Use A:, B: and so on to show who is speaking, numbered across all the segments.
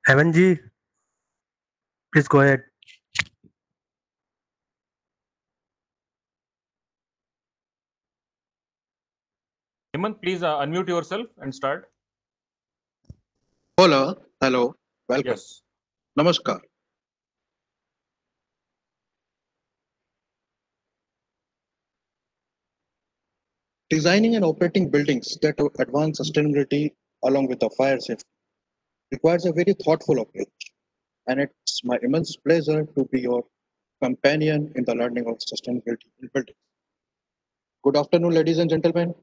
A: Heaven ji, please go ahead.
B: Hemant, please unmute yourself and start.
C: Hello, welcome.
B: Yes.
C: Namaskar. Designing and operating buildings that advance sustainability along with the fire safety requires a very thoughtful approach. And it's my immense pleasure to be your companion in the learning of sustainability in buildings. Good afternoon, ladies and gentlemen.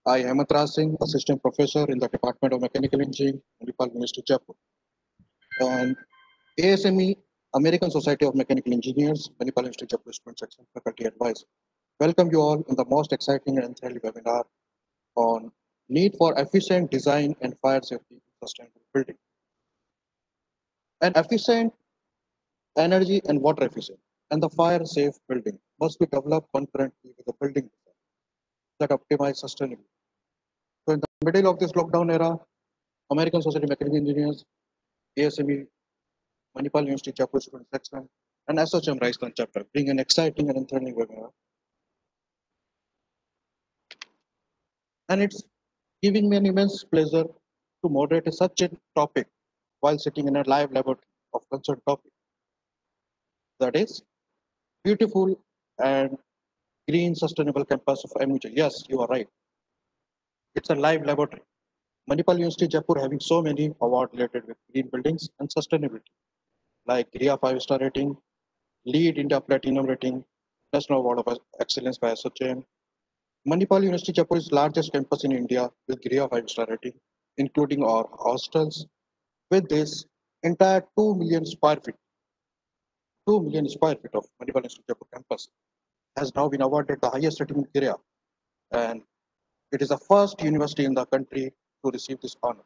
C: I am Hemant Singh, Assistant Professor in the Department of Mechanical Engineering, Manipal University, Jaipur. And ASME, American Society of Mechanical Engineers, Manipal Institute, Jaipur Student Section Faculty Advisor. Welcome you all in the most exciting and thrilling webinar on need for efficient design and fire safety in sustainable building. An efficient energy and water efficient and the fire safe building must be developed concurrently with the building that optimize sustainability. So in the middle of this lockdown era, American Society of Mechanical Engineers, ASME, Manipal University, Jaipur Student Section, and SHM Rajasthan chapter bring an exciting and enthralling webinar. And it's giving me an immense pleasure to moderate such a topic while sitting in a live laboratory of concerned topic. That is beautiful and green sustainable campus of MUJ. Yes, you are right. It's a live laboratory. Manipal University Jaipur having so many awards related with green buildings and sustainability, like GRIA 5-star rating, LEED India Platinum rating, National Award of Excellence by SHM. Manipal University Jaipur is largest campus in India with GRIA 5-star rating, including our hostels. With this entire 2 million square feet, 2 million square feet of Manipal University Jaipur campus has now been awarded the highest rating in GRIA, and it is the first university in the country to receive this honor.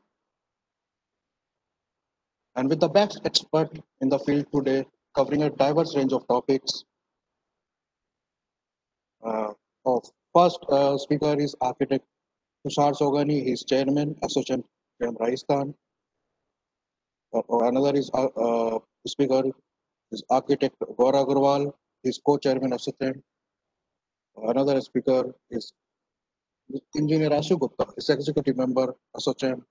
C: And with the best expert in the field today, covering a diverse range of topics. Of first speaker is architect Tushar Sogani. He is chairman, Association Rajasthan. Another is speaker is architect Gaura Agarwal. He is co-chairman, Association. Another speaker is engineer Ashu Gupta, is executive member, Association.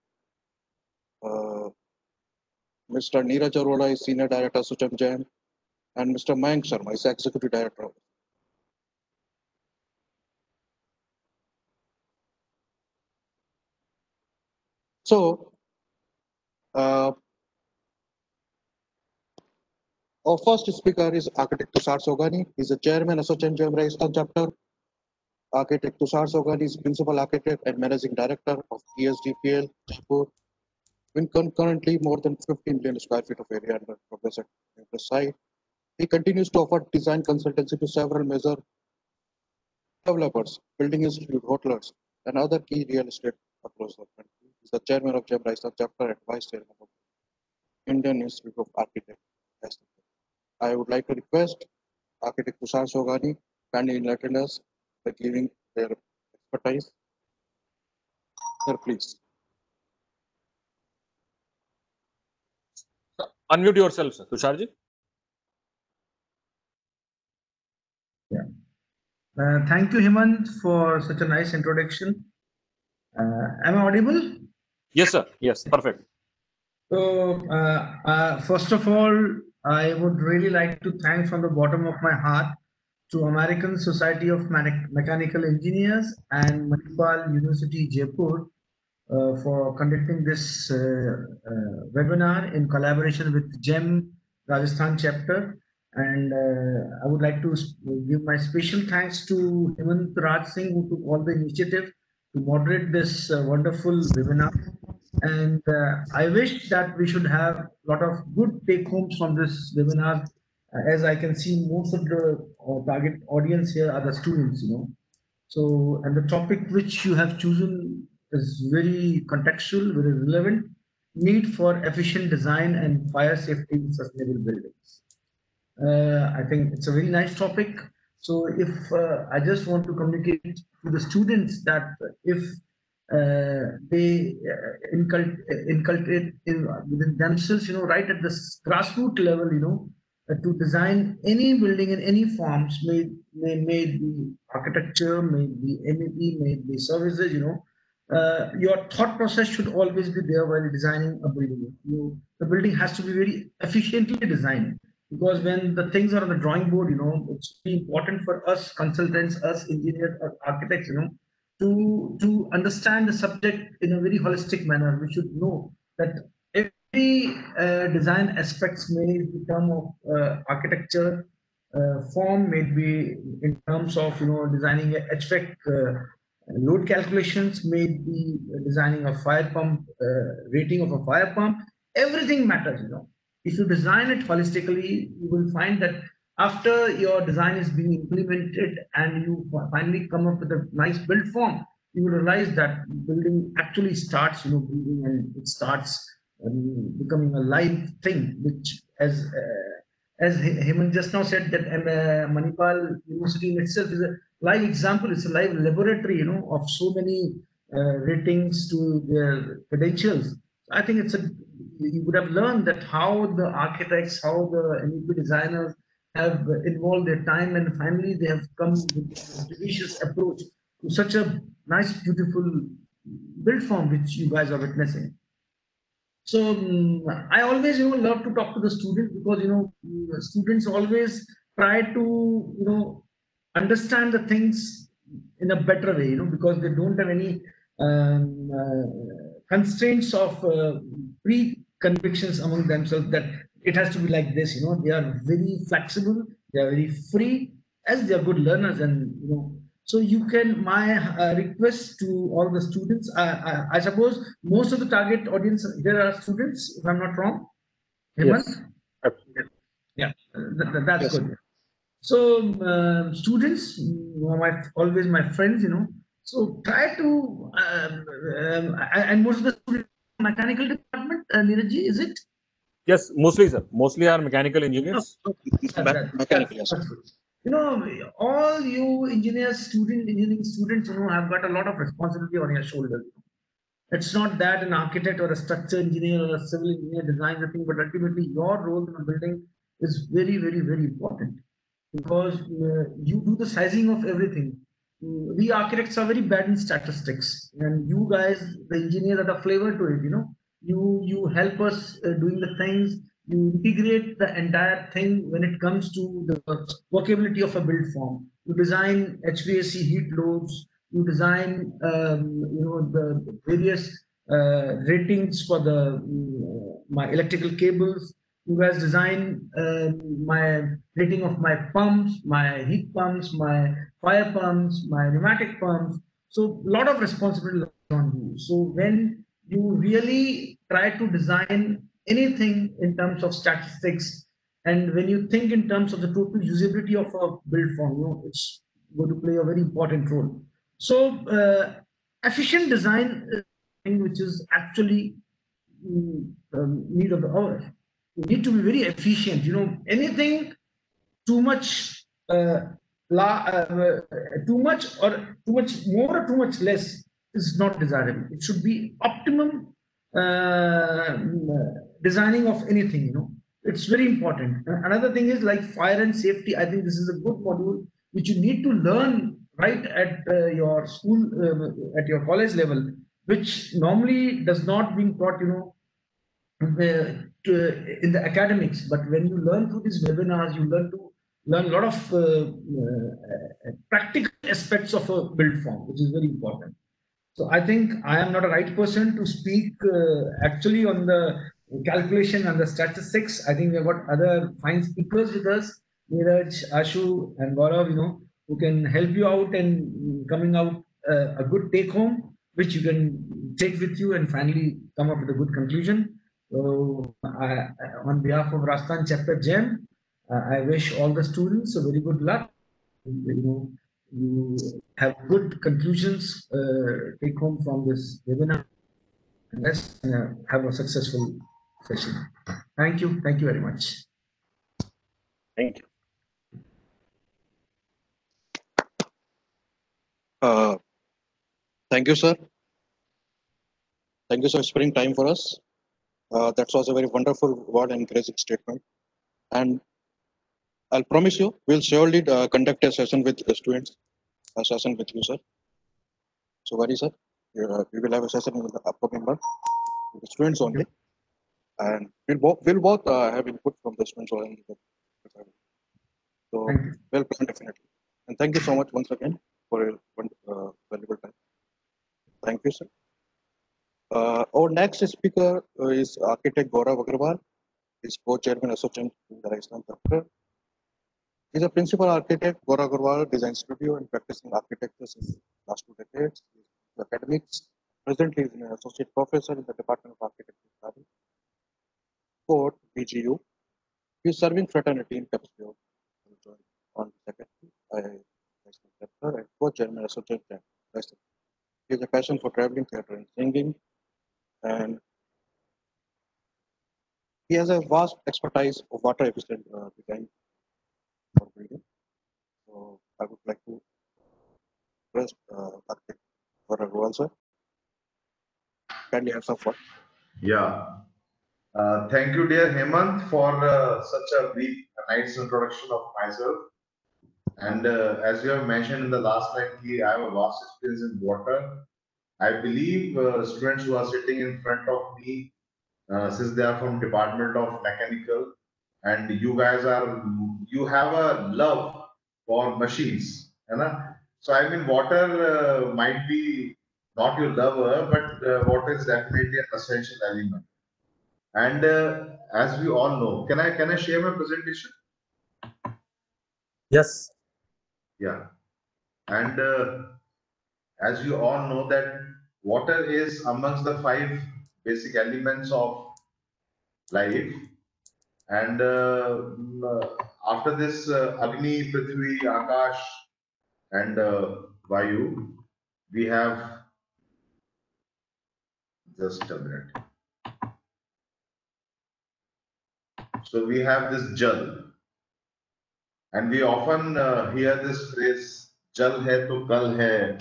C: Mr. Neeraj Arora is senior director, Association Jain, and Mr. Mayank Sharma is executive director. So, our first speaker is architect Tushar Sogani. He is the chairman, Association Jain Rajasthan chapter. Architect Tushar Sogani is principal architect and managing director of ESDPL Jaipur. In concurrently, more than 15 million square feet of area under progress at the site. He continues to offer design consultancy to several major developers, building institute, hoteliers, and other key real estate across the country. He is the chairman of Jain Rajasthan chapter and vice chairman of Indian Institute of Architects. I would like to request architect Tushar Sogani kindly enlighten us by giving their expertise. Sir, please.
B: Unmute yourself, sir. Tusharji.
D: Yeah. Thank you, Hemant, for such a nice introduction. Am I audible?
B: Yes, sir. Yes, perfect.
D: So, first of all, I would really like to thank from the bottom of my heart to American Society of Mechanical Engineers and Manipal University Jaipur for conducting this webinar in collaboration with GEM Rajasthan chapter. And I would like to give my special thanks to Hemant Raj Singh, who took all the initiative to moderate this wonderful webinar. And I wish that we should have a lot of good take homes from this webinar. As I can see, most of the target audience here are the students, So, and the topic which you have chosen is very contextual, very relevant. Need for efficient design and fire safety in sustainable buildings. I think it's a very nice topic. So, if I just want to communicate to the students that if they inculcate within themselves, right at the grassroots level, to design any building in any forms, may it be architecture, may it be MEP, may it be services, your thought process should always be there while designing a building. The building has to be very efficiently designed, because when the things are on the drawing board, it's very important for us consultants, us engineers, us architects, to understand the subject in a very holistic manner. We should know that every design aspects, may it be term of architecture, form, may it be in terms of designing a HVAC load calculations, may it be designing a fire pump, rating of a fire pump. Everything matters. If you design it holistically, you will find that after your design is being implemented and you finally come up with a nice build form, you will realize that building actually starts, breathing, and it starts becoming a live thing, which as Hemant just now said, that Manipal University in itself is a live example. It's a live laboratory, of so many ratings to their credentials. I think you would have learned that how the architects, how the MEP designers have involved their time, and finally they have come with a judicious approach to such a nice, beautiful build form which you guys are witnessing. So I always, love to talk to the students, because students always try to understand the things in a better way, because they don't have any constraints of pre-convictions among themselves that it has to be like this. They are very flexible, they are very free, as they are good learners, and so you can, my request to all the students, I suppose most of the target audience there are students, if I'm not wrong. Hemant?
B: Yes, absolutely.
D: Yeah, that's
C: Yes.
D: good. So students, always my friends, so try to, and most of the students, mechanical department, Neeraj, is it?
B: Yes, mostly, sir. Mostly are mechanical engineers.
C: Mechanically, yes.
D: That's good. All you engineering students, have got a lot of responsibility on your shoulders. It's not that an architect or a structure engineer or a civil engineer designs the thing, but ultimately your role in a building is very, very, very important, because you do the sizing of everything. We architects are very bad in statistics, and you guys, the engineers, are the flavor to it. You help us doing the things. You integrate the entire thing when it comes to the workability of a build form. You design HVAC heat loads. You design, the various ratings for the my electrical cables. You guys design my rating of my pumps, my heat pumps, my fire pumps, my pneumatic pumps. So a lot of responsibility on you. So when you really try to design anything in terms of statistics, and when you think in terms of the total usability of a build form, it's going to play a very important role. So efficient design is something which is actually need of the hour. You need to be very efficient. Anything too much, too much or too much more or too much less is not desirable. It should be optimum designing of anything. It's very important. Another thing is like fire and safety. I think this is a good module which you need to learn right at your school, at your college level, which normally does not being taught, in the academics. But when you learn through these webinars, you learn a lot of practical aspects of a build form, which is very important. So I think I am not a right person to speak actually on the calculation and the statistics. I think we have got other fine speakers with us, Neeraj, Ashu, and Gaurav, who can help you out and coming out a good take home, which you can take with you and finally come up with a good conclusion. So on behalf of Rajasthan Chapter GEM, I wish all the students a very good luck. You have good conclusions take home from this webinar. Let's have a successful session. Thank you. Thank you very much.
B: Thank you.
C: Thank you, sir. Thank you for sparing time for us. That was a very wonderful word and encouraging statement. And I'll promise you, we'll surely conduct a session with students, a session with you, sir. So, Vari, sir, we will have a session in the upcoming month with the students only. And we'll both have input from the students only. So,
D: Thank you.
C: well planned, definitely. And thank you so much once again for your valuable time. Thank you, sir. Our next speaker is architect Gaurav Agarwal. He's co-chairman associate in the Rajasthan chapter. He's a principal architect, Gaurav Agarwal Design Studio, and practicing architecture since last 2 decades. He's academics. Presently, he's an associate professor in the Department of Architecture Studies, Fort BGU. He's serving fraternity in Capsule. On the secretary, Rajasthan chapter, and co-chairman associate. He has a passion for traveling, theatre, and singing, and he has a vast expertise of water efficient design for building. So I would like to request architect for Agarwal, sir. Kindly have some fun.
E: Yeah. Thank you, dear Hemant, for such a brief, nice introduction of myself. And as you have mentioned in the last line, I have a vast experience in water. I believe students who are sitting in front of me, since they are from Department of Mechanical, and you have a love for machines, you know? So I mean, water might be not your lover, but water is definitely an essential element. And as we all know, can I share my presentation?
A: Yes.
E: Yeah. And as you all know that water is amongst the 5 basic elements of life. And after this, Agni, Prithvi, Akash, and Vayu, we have just a minute. So we have this Jal, and we often hear this phrase, Jal hai to kal hai,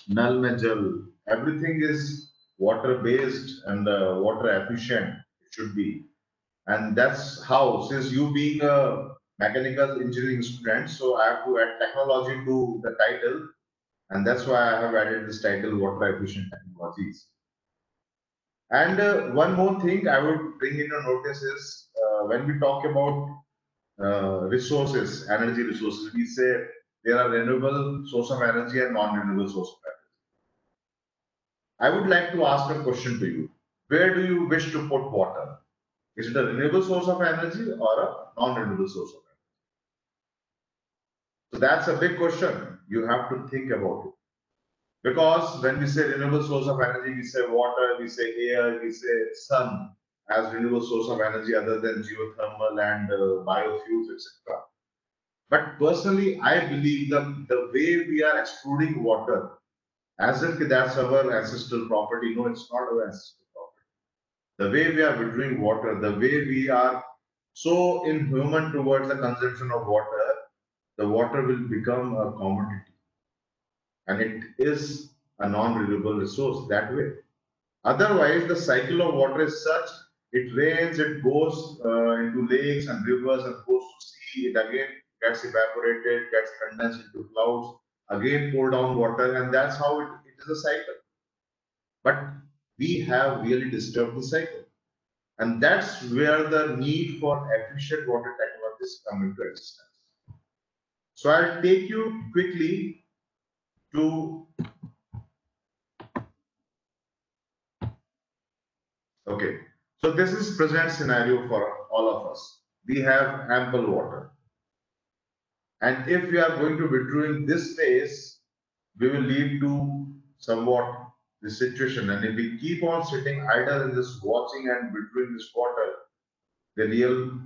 E: nal mein jal. Everything is water based and water efficient, it should be. And that's how, since you being a mechanical engineering student, so I have to add technology to the title. And that's why I have added this title, Water Efficient Technologies. And one more thing I would bring in your notice is when we talk about resources, energy resources, we say there are renewable source of energy and non-renewable source of energy. I would like to ask a question to you. Where do you wish to put water? Is it a renewable source of energy or a non-renewable source of energy? So that's a big question. You have to think about it. Because when we say renewable source of energy, we say water, we say air, we say sun as renewable source of energy other than geothermal and biofuels, etc. But personally, I believe that the way we are excluding water, as if that's our ancestral property, no, it's not our ancestral property. The way we are withdrawing water, the way we are so inhuman towards the consumption of water, the water will become a commodity. And it is a non-renewable resource that way. Otherwise, the cycle of water is such, it rains, it goes into lakes and rivers and goes to sea, it again gets evaporated, gets condensed into clouds, again pour down water, and that's how it is a cycle. But we have really disturbed the cycle. And that's where the need for efficient water technologies come into existence. So I'll take you quickly to, okay. So this is present scenario for all of us. We have ample water. And if we are going to withdraw in this phase, we will lead to somewhat the situation. And if we keep on sitting idle and just watching and withdrawing this water, the real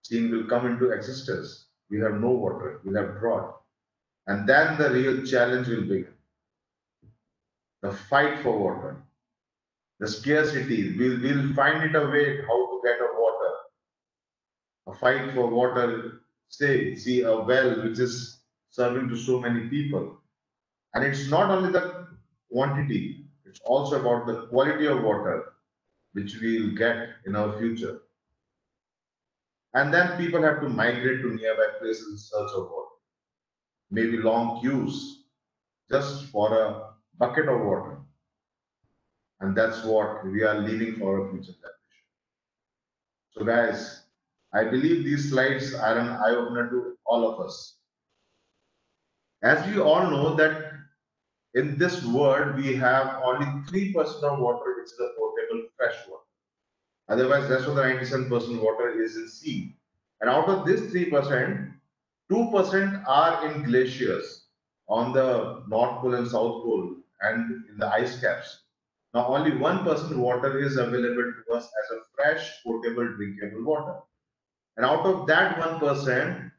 E: scene will come into existence. We have no water, we'll have drought. And then the real challenge will begin. The fight for water, the scarcity, we'll find it a way how to get a water. A fight for water, say, see a well which is serving to so many people. And it's not only the quantity, It's also about the quality of water which we will get in our future. And then people have to migrate to nearby places in search of water. Maybe long queues just for a bucket of water. And that's what we are leaving for our future generation. So guys, I believe these slides are an eye-opener to all of us. As we all know that in this world, we have only 3% of water which is a potable fresh water. Otherwise, rest of the 97% water is in sea. And out of this 3%, 2% are in glaciers on the North Pole and South Pole and in the ice caps. Now, only 1% water is available to us as a fresh, potable, drinkable water. And out of that 1%,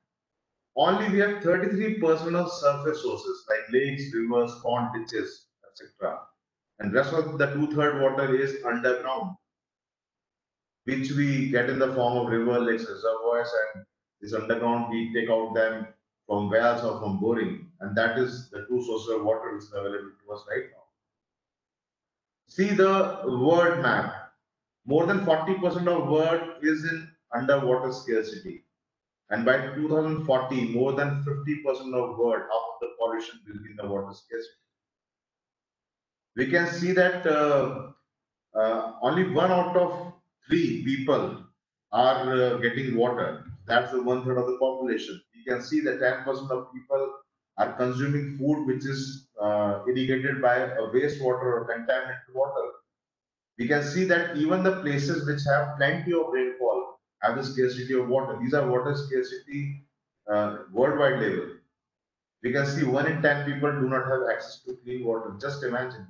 E: only we have 33% of surface sources like lakes, rivers, pond, ditches, etc. And rest of the two-third water is underground, which we get in the form of river, lakes, reservoirs, and this underground we take out them from wells or from boring, and that is the two sources of water which is available to us right now. See the world map. More than 40% of world is in underwater scarcity. And by 2040, more than 50% of world, half of the pollution will be in the water scarcity. We can see that only 1 out of 3 people are getting water. That's the 1/3 of the population. We can see that 10% of people are consuming food which is irrigated by a wastewater or contaminated water. We can see that even the places which have plenty of rainfall have the scarcity of water. These are water scarcity worldwide level. We can see 1 in 10 people do not have access to clean water. Just imagine.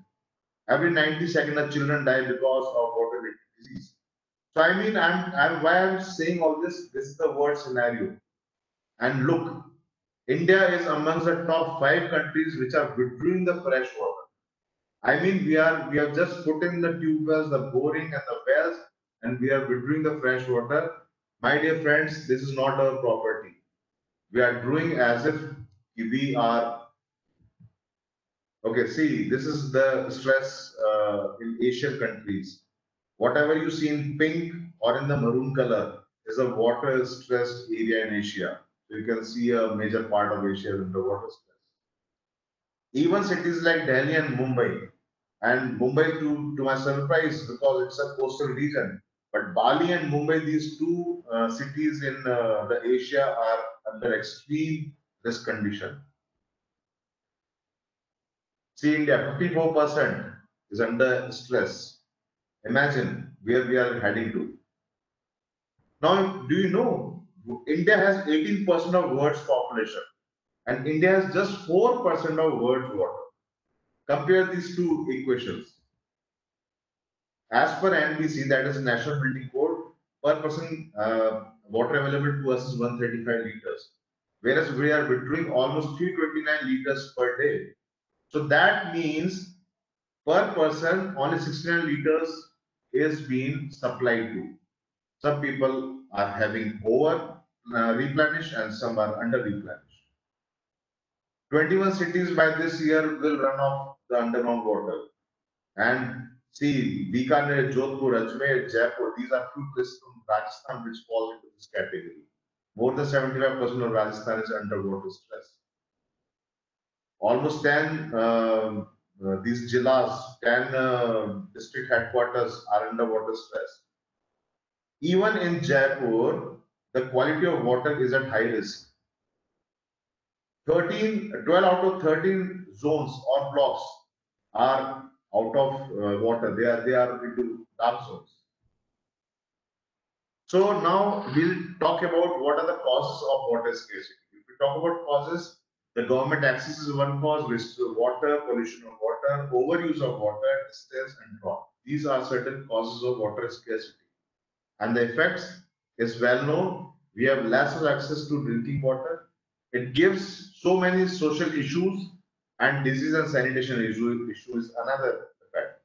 E: Every 90 seconds, children die because of water-related disease. So I mean, why I'm saying all this. This is the world scenario. And look, India is amongst the top 5 countries which are withdrawing the fresh water. I mean, we have just put in the tube wells, the boring and the wells, and we are withdrawing the fresh water. My dear friends, this is not our property. We are doing as if we are. Okay, see, this is the stress in Asian countries. Whatever you see in pink or in the maroon color is a water stressed area in Asia. So you can see a major part of Asia is under water stress. Even cities like Delhi and Mumbai to my surprise because it's a coastal region. But Bali and Mumbai, these two cities in the Asia are under extreme risk condition. See India, 54% is under stress. Imagine where we are heading to. Now, do you know, India has 18% of world's population and India has just 4% of world's water. Compare these two equations. As per NBC, that is National Building Code, per person water available to us is 135 liters, whereas we are withdrawing almost 329 liters per day. So that means per person only 69 liters is being supplied to. Some people are having over replenished and some are under replenished. 21 cities by this year will run off the underground water. And see, Bikaner, Jodhpur, Ajmer, Jaipur, these are few places from Rajasthan which fall into this category. More than 75% of Rajasthan is under water stress. Almost 10 these jillas, 10 district headquarters are under water stress. Even in Jaipur, the quality of water is at high risk. 12 out of 13 zones or blocks are out of water. They are into dark zones. So now we'll talk about what are the causes of water scarcity. If we talk about causes, the government access is one cause, waste of water, pollution of water, overuse of water, distance and drought. These are certain causes of water scarcity. And the effects is well known. We have less access to drinking water. It gives so many social issues and disease and sanitation issue is another effect.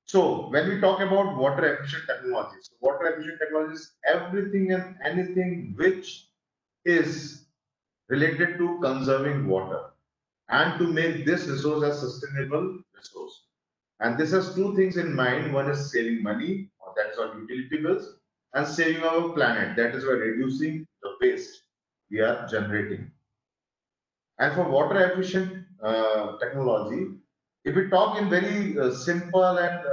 E: So when we talk about water efficient technologies, water efficient technologies, everything and anything which is related to conserving water. and to make this resource a sustainable resource. And this has two things in mind. One is saving money, that is on utility bills, and saving our planet, that is by reducing the waste we are generating. And for water efficient technology, if we talk in very simple and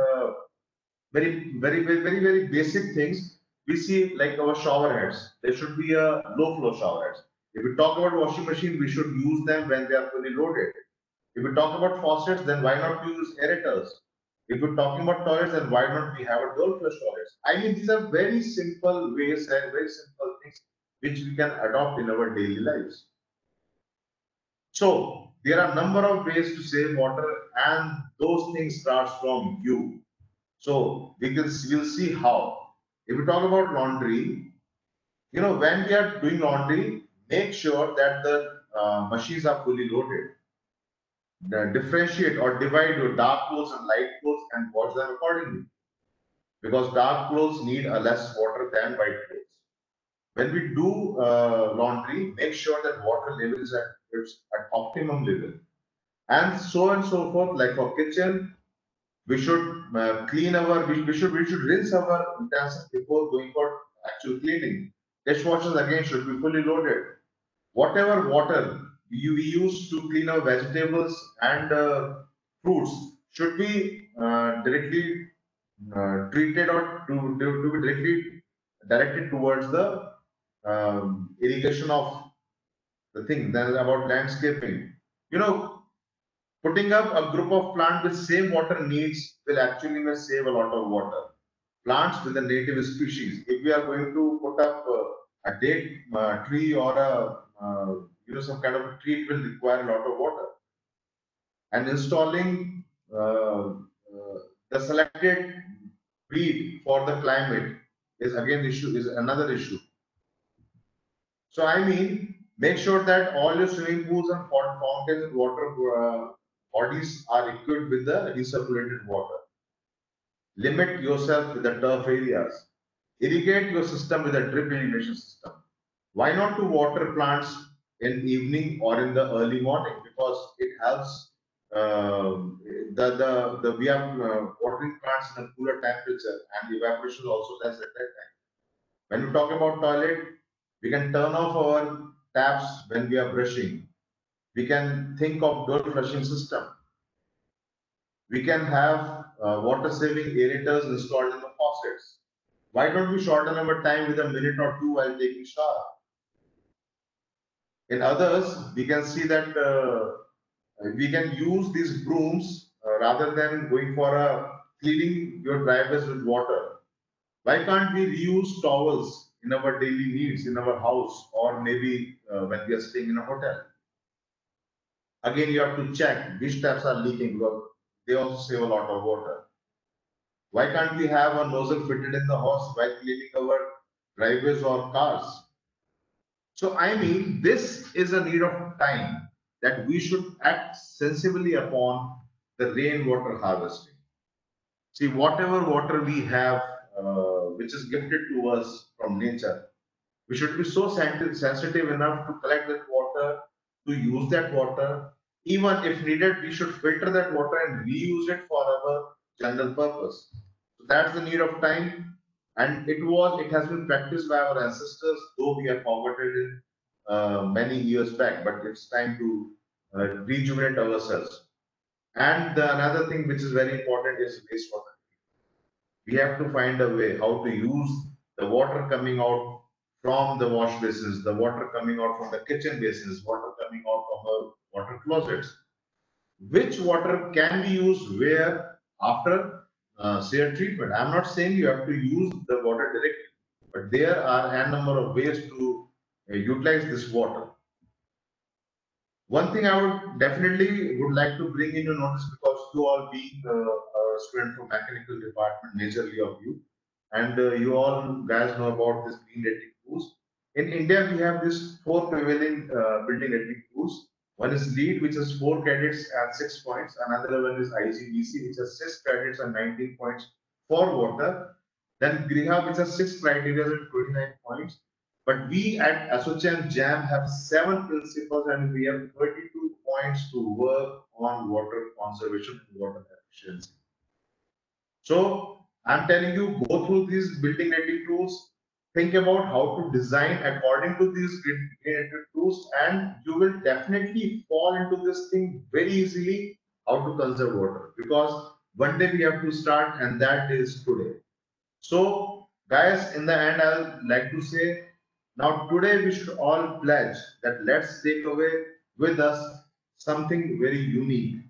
E: very basic things, we see like our shower heads. There should be a low flow shower heads. If we talk about washing machine, we should use them when they are fully loaded. If we talk about faucets, then why not use aerators? If we're talking about toilets, then why not we have a dual flush toilets? I mean, these are very simple ways and very simple things which we can adopt in our daily lives. So there are a number of ways to save water, and those things starts from you. So we'll see how. If we talk about laundry, when we are doing laundry, make sure that the machines are fully loaded. Differentiate or divide your dark clothes and light clothes and wash them accordingly. Because dark clothes need a less water than white clothes. When we do laundry, make sure that water level is at optimum level. And so forth. Like for kitchen, we should clean our, we should rinse our utensils before going for actual cleaning. Dishwashers again should be fully loaded. Whatever water we use to clean our vegetables and fruits should be directly treated or to be directly directed towards the irrigation of the thing. Then about landscaping, putting up a group of plants with same water needs will actually may save a lot of water. Plants with a native species. If we are going to put up a date tree or a some kind of a tree, it will require a lot of water. And installing the selected breed for the climate is again another issue. So I mean, make sure that all your swimming pools and fountains and water bodies are equipped with the recirculated water. Limit yourself with the turf areas. Irrigate your system with a drip irrigation system. Why not to water plants in evening or in the early morning? Because it helps. We are watering plants in a cooler temperature, and evaporation is also less at that time. When we talk about toilet, we can turn off our taps when we are brushing. We can think of dual flushing system. We can have water-saving aerators installed in the faucets. Why don't we shorten our time with a minute or two while taking shower? In others, we can see that we can use these brooms rather than going for cleaning your driveways with water. Why can't we reuse towels in our daily needs in our house, or maybe when we are staying in a hotel? Again, you have to check which taps are leaking because they also save a lot of water. Why can't we have a nozzle fitted in the house while cleaning our driveways or cars? So I mean, this is a need of time that we should act sensibly upon the rainwater harvesting. See, whatever water we have, which is gifted to us from nature, we should be so sensitive enough to collect that water, to use that water. Even if needed, we should filter that water and reuse it for our general purpose. So that's the need of time, and it has been practiced by our ancestors, though we have forgotten it many years back. But it's time to rejuvenate ourselves. And another thing which is very important is wastewater. We have to find a way how to use the water coming out from the wash basins, the water coming out from the kitchen basins, water coming out from our water closets. Which water can be used where after say treatment? I'm not saying you have to use the water directly, but there are a number of ways to utilize this water. One thing I would definitely would like to bring in your notice, because you all being a student from mechanical department, majorly of you, and you all guys know about this green rating course. In India, we have this four prevailing building rating course. One is LEED, which has 4 credits and 6 points. Another one is IGBC, which has 6 credits and 19 points for water. Then Griha, which has 6 criteria and 29 points. But we at ASSOCHAM JAM have 7 principles and we have 32 points to work on water conservation and water efficiency. So I'm telling you, go through these building ready tools, think about how to design according to these green ready tools, and you will definitely fall into this thing very easily, how to conserve water. Because one day we have to start, and that is today. So, guys, in the end, I'll like to say, now today we should all pledge that let's take away with us something very unique,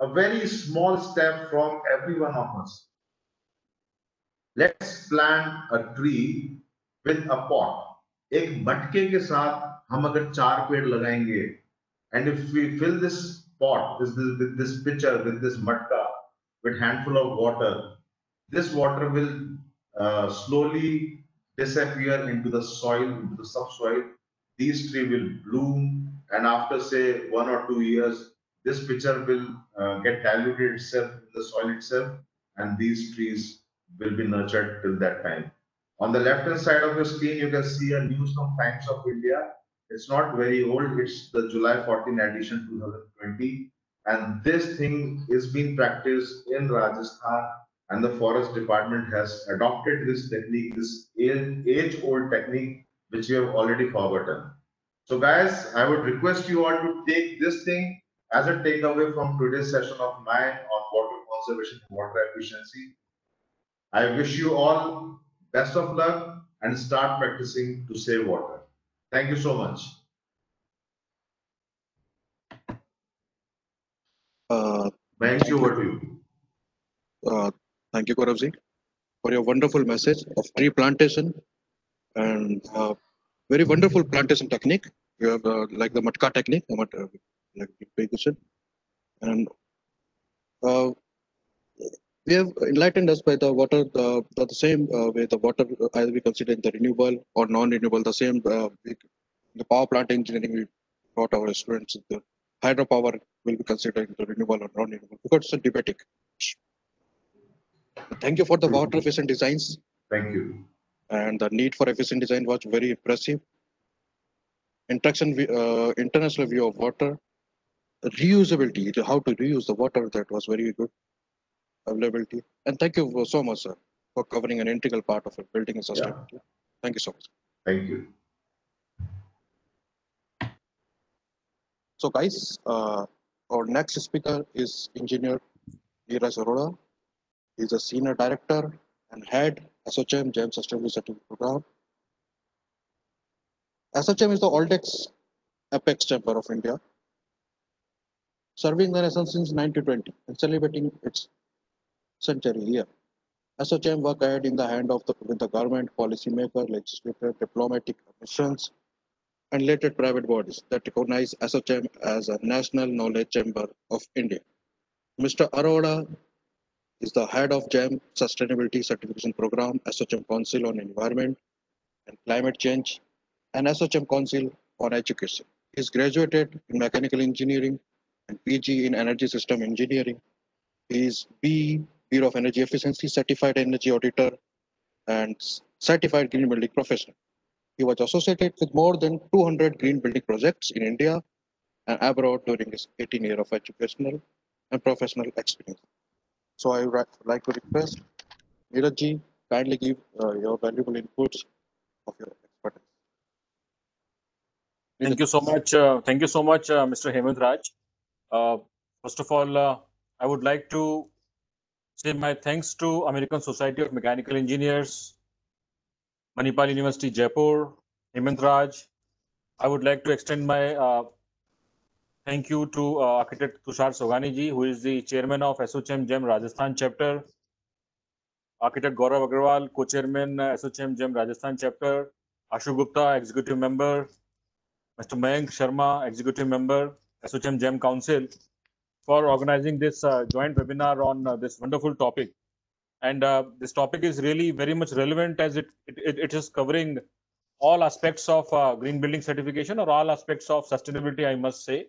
E: a very small step from every one of us. Let's plant a tree with a pot. एक मटके के साथ हम अगर 4 पेड़ लगाएंगे, and if we fill this pot with this pitcher, with this matka, with handful of water, this water will slowly disappear into the soil, into the subsoil. These trees will bloom, and after say 1 or 2 years, this pitcher will get diluted itself in the soil itself, and these trees will be nurtured till that time. On the left hand side of your screen, you can see a news from Times of India. It's not very old. It's the July 14 edition 2020. And this thing is being practiced in Rajasthan, and the forest department has adopted this technique, this age-old technique, which we have already forgotten. So guys, I would request you all to take this thing as a takeaway from today's session of mine on water conservation and water efficiency. I wish you all best of luck and start practicing to save water. Thank you so much. Mayank, over to you.
C: Thank you, Gauravji, for your wonderful message of tree plantation and very wonderful plantation technique. You have like the matka technique, like you and we have enlightened us by the water, the same way the water either we consider the renewable or non-renewable, the same the power plant engineering we taught our students. The hydropower will be considered the renewable or non-renewable because it's a debating. Thank you for the water efficient designs.
E: Thank you.
C: And the need for efficient design was very impressive. International view of water, reusability, how to reuse the water, that was very good. Availability. And thank you so much, sir, for covering an integral part of it, building and sustainability. Yeah. Thank you so much.
E: Thank you.
C: So guys, our next speaker is Engineer Neeraj Arora. He's a Senior Director and Head ASSOCHAM GEM Sustainability Certificate Program. ASSOCHAM is the oldest apex chamber of India, serving the nation since 1920 and celebrating its century here. ASSOCHAM work ahead in the hand of with the government, policymaker, legislator, diplomatic missions, and related private bodies that recognize ASSOCHAM as a national knowledge chamber of India. Mr. Arora is the head of GEM Sustainability Certification Program, ASSOCHAM Council on Environment and Climate Change, and ASSOCHAM Council on Education. He is graduated in Mechanical Engineering and PG in Energy System Engineering. He is BE, Bureau of Energy Efficiency, Certified Energy Auditor, and Certified Green Building Professional. He was associated with more than 200 green building projects in India and abroad during his 18 years of educational and professional experience. So I would like to request Neeraj, kindly give your valuable inputs of your expertise.
B: Thank you so much. Thank you so much, Mr. Hemant Raj. First of all, I would like to say my thanks to American Society of Mechanical Engineers, Manipal University, Jaipur, Hemant Raj. I would like to extend my thank you to Architect Tushar Sogani ji, who is the chairman of ASSOCHAM GEM Rajasthan chapter, Architect Gaurav Agarwal, co-chairman ASSOCHAM GEM Rajasthan chapter, Ashu Gupta, executive member, Mr. Mayank Sharma, executive member, ASSOCHAM GEM Council, for organizing this joint webinar on this wonderful topic. And this topic is really very much relevant as it is covering all aspects of green building certification or all aspects of sustainability, I must say.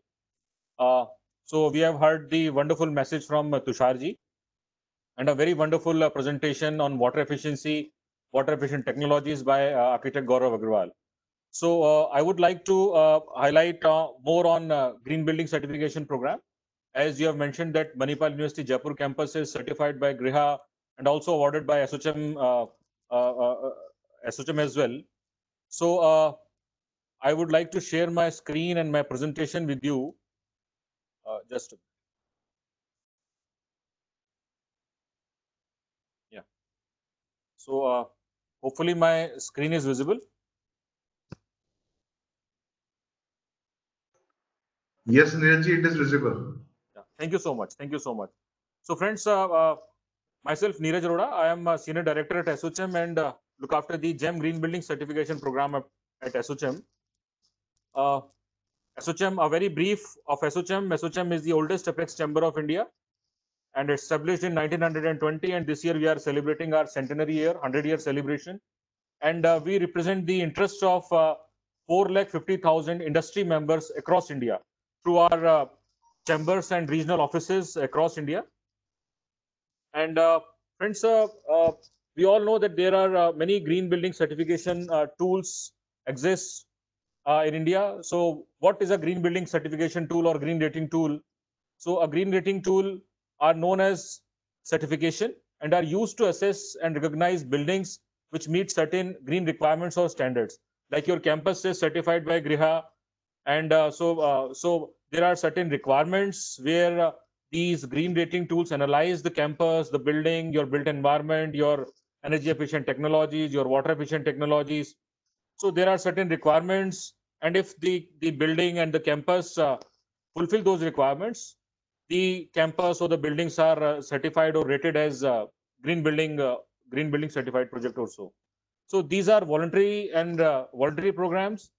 B: So we have heard the wonderful message from Tusharji and a very wonderful presentation on water efficiency, water efficient technologies by Architect Gaurav Agarwal. So I would like to highlight more on green building certification program. As you have mentioned that Manipal University Jaipur campus is certified by GRIHA and also awarded by SOCHM, SOCHM as well. So I would like to share my screen and my presentation with you. Just yeah. So hopefully my screen is visible.
E: Yes, Neeraj, it is visible.
B: Yeah. Thank you so much. Thank you so much. So friends, myself Neeraj Arora, I am a senior director at SOCHM and look after the GEM Green Building Certification Program at SOCHM. SOCHM, a very brief of SOCHM. SOCHM is the oldest apex chamber of India and established in 1920. And this year we are celebrating our centenary year, 100-year celebration. And we represent the interests of 450,000 industry members across India through our chambers and regional offices across India. And friends, we all know that there are many green building certification tools exist in India. So what is a green building certification tool or green rating tool? So a green rating tool are known as certification and are used to assess and recognize buildings which meet certain green requirements or standards. Like your campus is certified by GRIHA, and so there are certain requirements where these green rating tools analyze the campus, the building, your built environment, your energy efficient technologies, your water efficient technologies. So there are certain requirements, and if the building and the campus fulfill those requirements, the campus or the buildings are certified or rated as green building certified project also. So these are voluntary and voluntary programs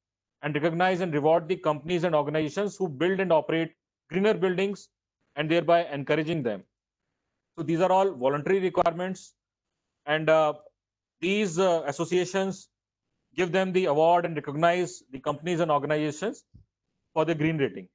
B: and recognize and reward the companies and organizations who build and operate greener buildings and thereby encouraging them. So these are all voluntary requirements, and these associations give them the award and recognize the companies and organizations for the green rating.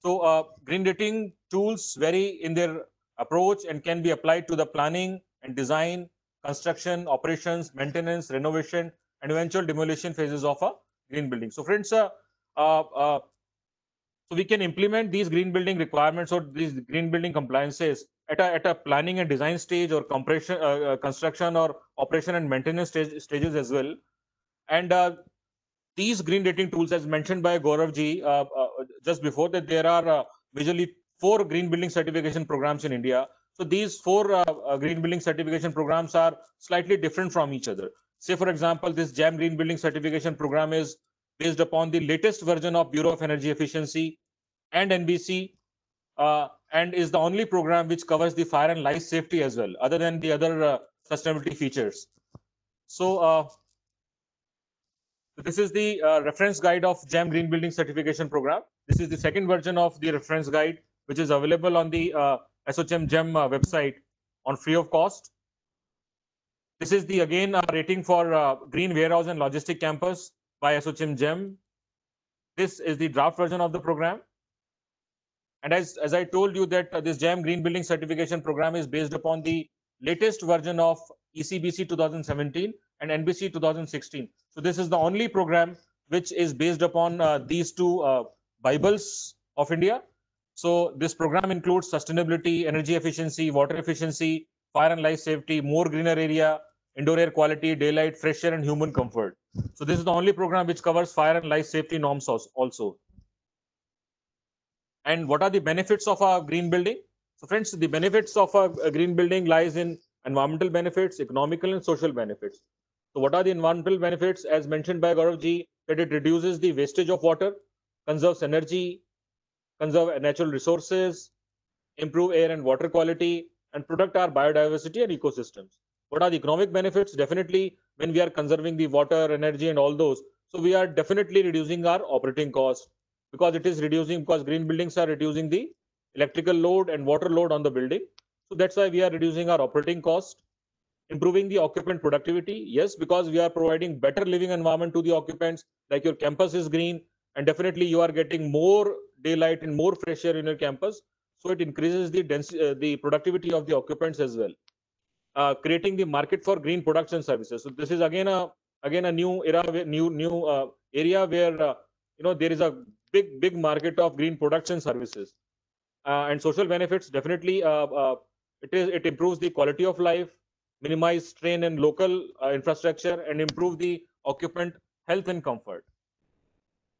B: So green rating tools vary in their approach and can be applied to the planning and design, construction, operations, maintenance, renovation, and eventual demolition phases of a green building. So friends, so we can implement these green building requirements or these green building compliances at a planning and design stage or compression, construction or operation and maintenance stages as well. And these green rating tools, as mentioned by Gaurav ji just before, that there are majorly 4 green building certification programs in India. So these 4 green building certification programs are slightly different from each other. Say, for example, this GEM Green Building Certification Program is based upon the latest version of Bureau of Energy Efficiency and NBC, and is the only program which covers the fire and life safety as well, other than the other sustainability features. So this is the reference guide of GEM Green Building Certification Program. This is the second version of the reference guide, which is available on the SOCHM GEM website on free of cost. This is the again rating for Green Warehouse and Logistic Campus by SOCHM GEM. This is the draft version of the program. And as I told you that this GEM Green Building Certification Program is based upon the latest version of ECBC 2017 and NBC 2016. So this is the only program which is based upon these two Bibles of India. So this program includes sustainability, energy efficiency, water efficiency, fire and life safety, more greener area, indoor air quality, daylight, fresh air, and human comfort. So this is the only program which covers fire and life safety norms also. And what are the benefits of a green building? So friends, the benefits of a green building lies in environmental benefits, economical and social benefits. So what are the environmental benefits? As mentioned by Gaurav ji, that it reduces the wastage of water, conserves energy, conserve natural resources, improve air and water quality, and protect our biodiversity and ecosystems. What are the economic benefits? Definitely, when we are conserving the water, energy, and all those, so we are definitely reducing our operating cost, because it is reducing, because green buildings are reducing the electrical load and water load on the building. So that's why we are reducing our operating cost. Improving the occupant productivity, yes, because we are providing better living environment to the occupants. Like your campus is green, and definitely you are getting more daylight and more fresh air in your campus, so it increases the density, the productivity of the occupants as well. Creating the market for green products and services. So this is again a again a new era, new area where there is a big market of green products and services, and social benefits. Definitely, it improves the quality of life, minimize strain in local infrastructure, and improve the occupant health and comfort.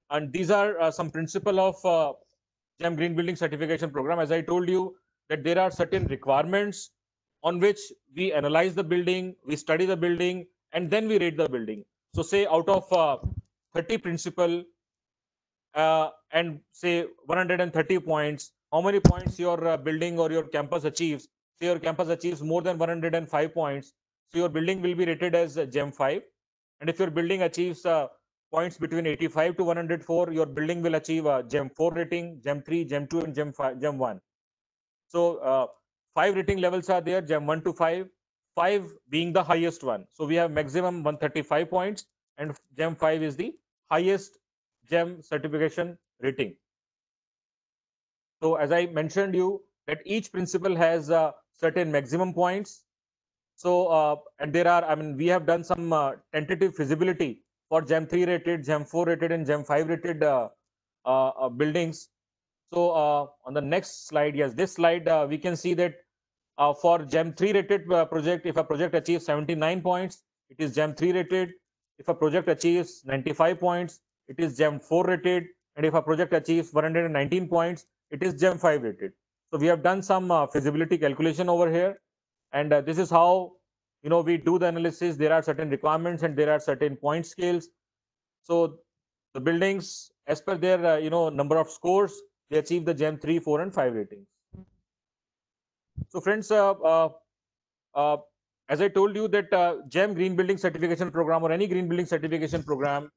B: And these are some principle of GEM Green Building Certification Program. As I told you, that there are certain requirements on which we analyze the building, we study the building, and then we rate the building. So say out of 30 principle and say 130 points, how many points your building or your campus achieves? Say your campus achieves more than 105 points, so your building will be rated as GEM 5. And if your building achieves points between 85 to 104, your building will achieve a GEM 4 rating, GEM 3, GEM 2, and GEM 1. So 5 rating levels are there, GEM 1 to 5, 5 being the highest one. So we have maximum 135 points, and GEM 5 is the highest GEM certification rating. So as I mentioned you, that each principle has certain maximum points. So and there are, I mean, we have done some tentative feasibility for GEM 3 rated, GEM 4 rated, and GEM 5 rated buildings. So on the next slide, yes, this slide, we can see that for GEM 3 rated project, if a project achieves 79 points, it is GEM 3 rated. If a project achieves 95 points, it is GEM 4 rated. And if a project achieves 119 points, it is GEM 5 rated. So we have done some feasibility calculation over here. And this is how we do the analysis. There are certain requirements and there are certain point scales. So the buildings, as per their number of scores, they achieve the GEM 3, 4, and 5 ratings. So friends, as I told you that GEM Green Building Certification Program or any green building certification program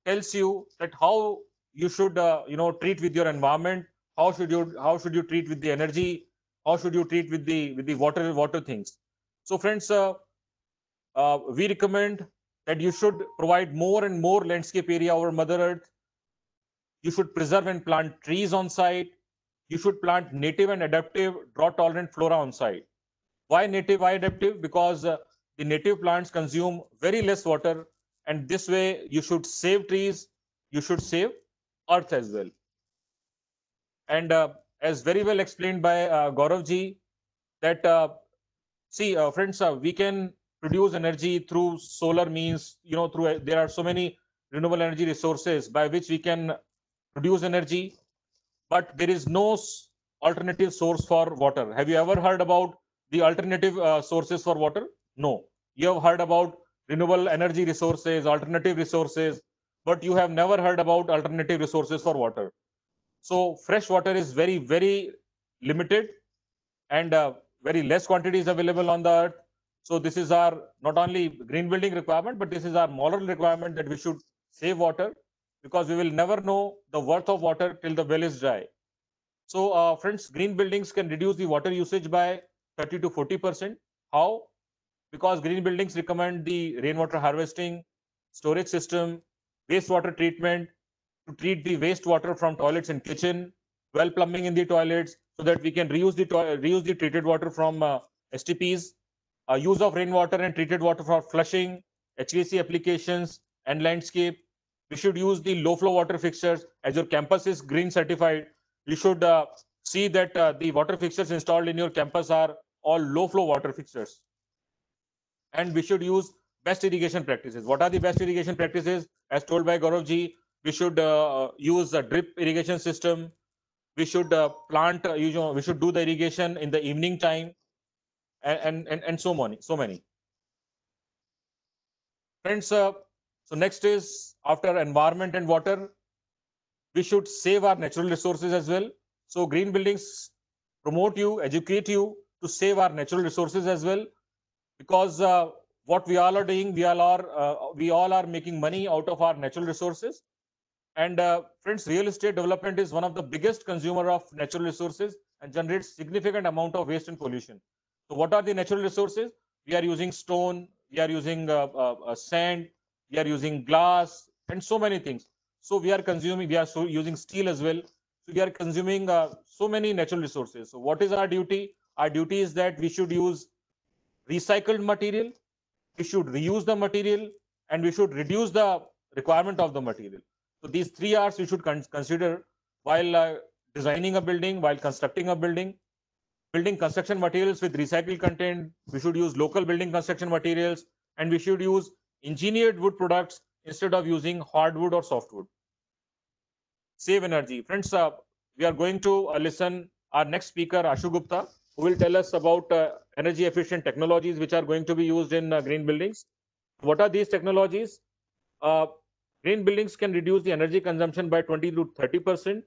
B: tells you that how you should treat with your environment, how should you treat with the energy, how should you treat with the water things. So friends, we recommend that you should provide more and more landscape area over Mother Earth. You should preserve and plant trees on site. You should plant native and adaptive drought tolerant flora on site. Why native, why adaptive? Because the native plants consume very less water, and this way you should save trees, you should save earth as well. And as very well explained by Gaurav ji, that see friends, we can produce energy through solar means, through there are so many renewable energy resources by which we can produce energy, but there is no alternative source for water. Have you ever heard about the alternative sources for water? No. You have heard about renewable energy resources, alternative resources, but you have never heard about alternative resources for water. So fresh water is very, very limited, and very less quantities available on the earth. So this is our not only green building requirement, but this is our moral requirement that we should save water, because we will never know the worth of water till the well is dry. So friends, green buildings can reduce the water usage by 30 to 40%. How? Because green buildings recommend the rainwater harvesting, storage system, wastewater treatment, to treat the wastewater from toilets and kitchen, well plumbing in the toilets, so that we can reuse the treated water from STPs, use of rainwater and treated water for flushing, HVAC applications, and landscape. We should use the low flow water fixtures. As your campus is green certified, you should see that the water fixtures installed in your campus are all low flow water fixtures. And we should use best irrigation practices. What are the best irrigation practices? As told by Gaurav ji, we should use a drip irrigation system. We should plant, we should do the irrigation in the evening time, and so many. Friends, so next is, after environment and water, we should save our natural resources as well. So green buildings promote you, educate you to save our natural resources as well, because what we all are doing, we all are making money out of our natural resources. And friends, real estate development is one of the biggest consumer of natural resources and generates significant amount of waste and pollution. So what are the natural resources? We are using stone, we are using sand, we are using glass, and so many things. So we are using steel as well. So we are consuming so many natural resources. So what is our duty? Our duty is that we should use recycled material, we should reuse the material, and we should reduce the requirement of the material. So these 3 R's we should consider while designing a building, while constructing a building. Building construction materials with recycled content. We should use local building construction materials, and we should use engineered wood products instead of using hardwood or softwood. Save energy. Friends, we are going to listen our next speaker, Ashu Gupta, who will tell us about energy efficient technologies which are going to be used in green buildings. What are these technologies? Green buildings can reduce the energy consumption by 20 to 30%.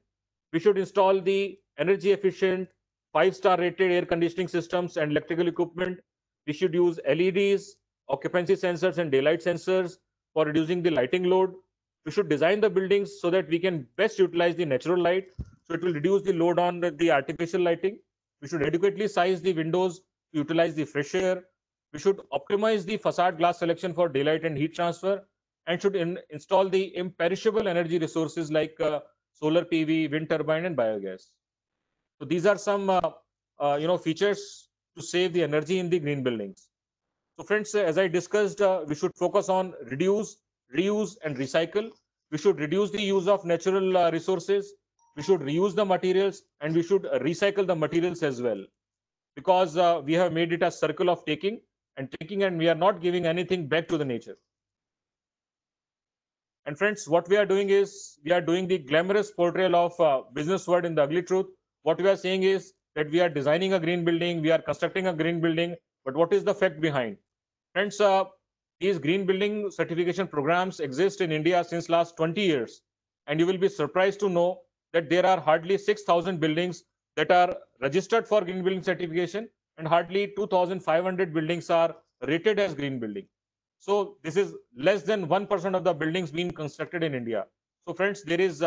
B: We should install the energy efficient 5-star rated air conditioning systems and electrical equipment. We should use LEDs, occupancy sensors, and daylight sensors for reducing the lighting load. We should design the buildings so that we can best utilize the natural light, so it will reduce the load on the artificial lighting. We should adequately size the windows to utilize the fresh air. We should optimize the facade glass selection for daylight and heat transfer, and should install the imperishable energy resources like solar PV, wind turbine, and biogas. So these are some features to save the energy in the green buildings. So friends, as I discussed, we should focus on reduce, reuse, and recycle. We should reduce the use of natural resources. We should reuse the materials, and we should recycle the materials as well, because we have made it a circle of taking and taking, and we are not giving anything back to the nature. And friends, what we are doing is we are doing the glamorous portrayal of business world in the ugly truth. What we are saying is that we are designing a green building, we are constructing a green building, but what is the fact behind? Friends, these green building certification programs exist in India since last 20 years, and you will be surprised to know that there are hardly 6,000 buildings that are registered for green building certification, and hardly 2,500 buildings are rated as green building. So this is less than 1% of the buildings being constructed in India. So friends, there is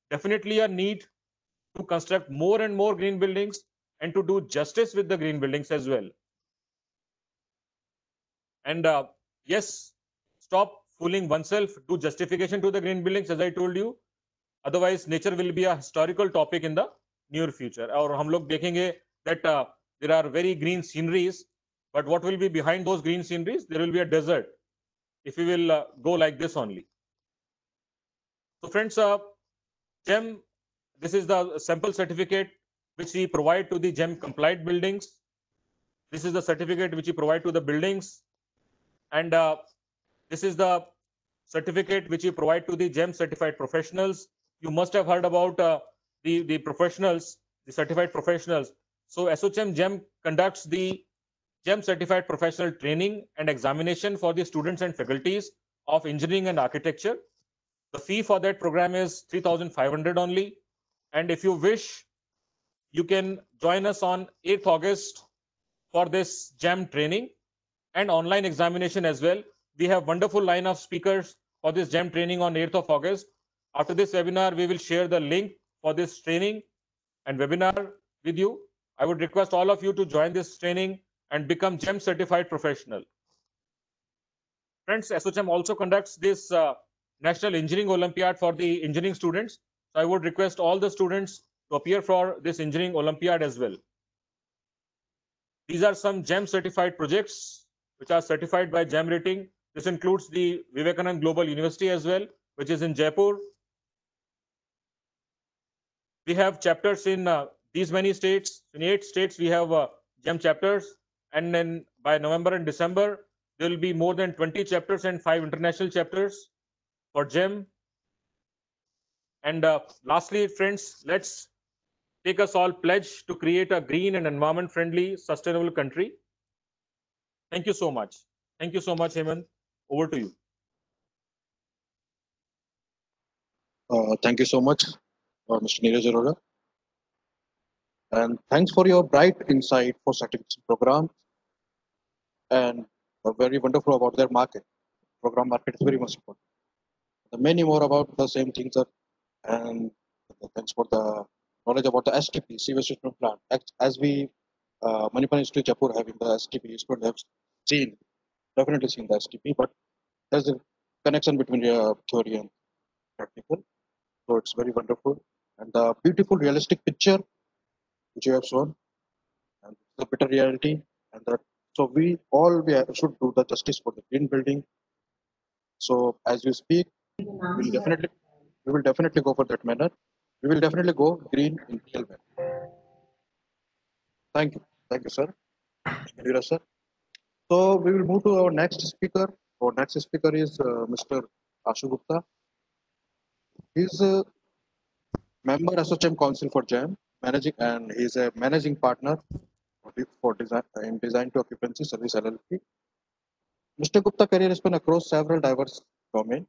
B: definitely a need to construct more and more green buildings and to do justice with the green buildings as well. And yes, stop fooling oneself, do justification to the green buildings, as I told you. Otherwise, nature will be a historical topic in the near future. और हम लोग देखेंगे that there are very green sceneries, but what will be behind those green sceneries? There will be a desert if we will go like this only. So friends, GEM, this is the sample certificate which we provide to the GEM compliant buildings. This is the certificate which we provide to the buildings, and this is the certificate which we provide to the GEM certified professionals. You must have heard about the professionals, the certified professionals. So ASSOCHAM GEM conducts the GEM certified professional training and examination for the students and faculties of engineering and architecture. The fee for that program is 3,500 only. And if you wish, you can join us on 8th August for this GEM training and online examination as well. We have wonderful line of speakers for this GEM training on 8th of August. After this webinar, we will share the link for this training and webinar with you. I would request all of you to join this training and become GEM certified professional. Friends, ASSOCHAM also conducts this National Engineering Olympiad for the engineering students. So I would request all the students to appear for this engineering Olympiad as well. These are some GEM certified projects which are certified by GEM rating. This includes the Vivekanand Global University as well, which is in Jaipur. We have chapters in these many states. In 8 states, we have GEM chapters. And then by November and December, there will be more than 20 chapters and 5 international chapters for GEM. And lastly, friends, let's take us all pledge to create a green and environment friendly, sustainable country. Thank you so much. Thank you so much, Hemant. Over to you.
C: Thank you so much, Mr. Neeraj Arora. And thanks for your bright insight for certification program, and very wonderful about their market. Program market is very much important. Many more about the same things, and thanks for the knowledge about the STP, sewage treatment plant. As we, Manipal Institute Jaipur having the STP, you should have seen, definitely seen the STP, but there's a connection between theory and practical. So it's very wonderful. And the beautiful realistic picture which you have shown, and the better reality, and that so we should do the justice for the green building, So as you speak, we will definitely go for that manner. We will definitely go green in real manner. Thank you, sir. Niraj sir. So we will move to our next speaker. Our next speaker is Mr. Ashu Gupta. He's a member Associate Council for JAM, managing, and he's a managing partner for design in Design to Occupancy Service LLP. Mr. Gupta career has been across several diverse domains.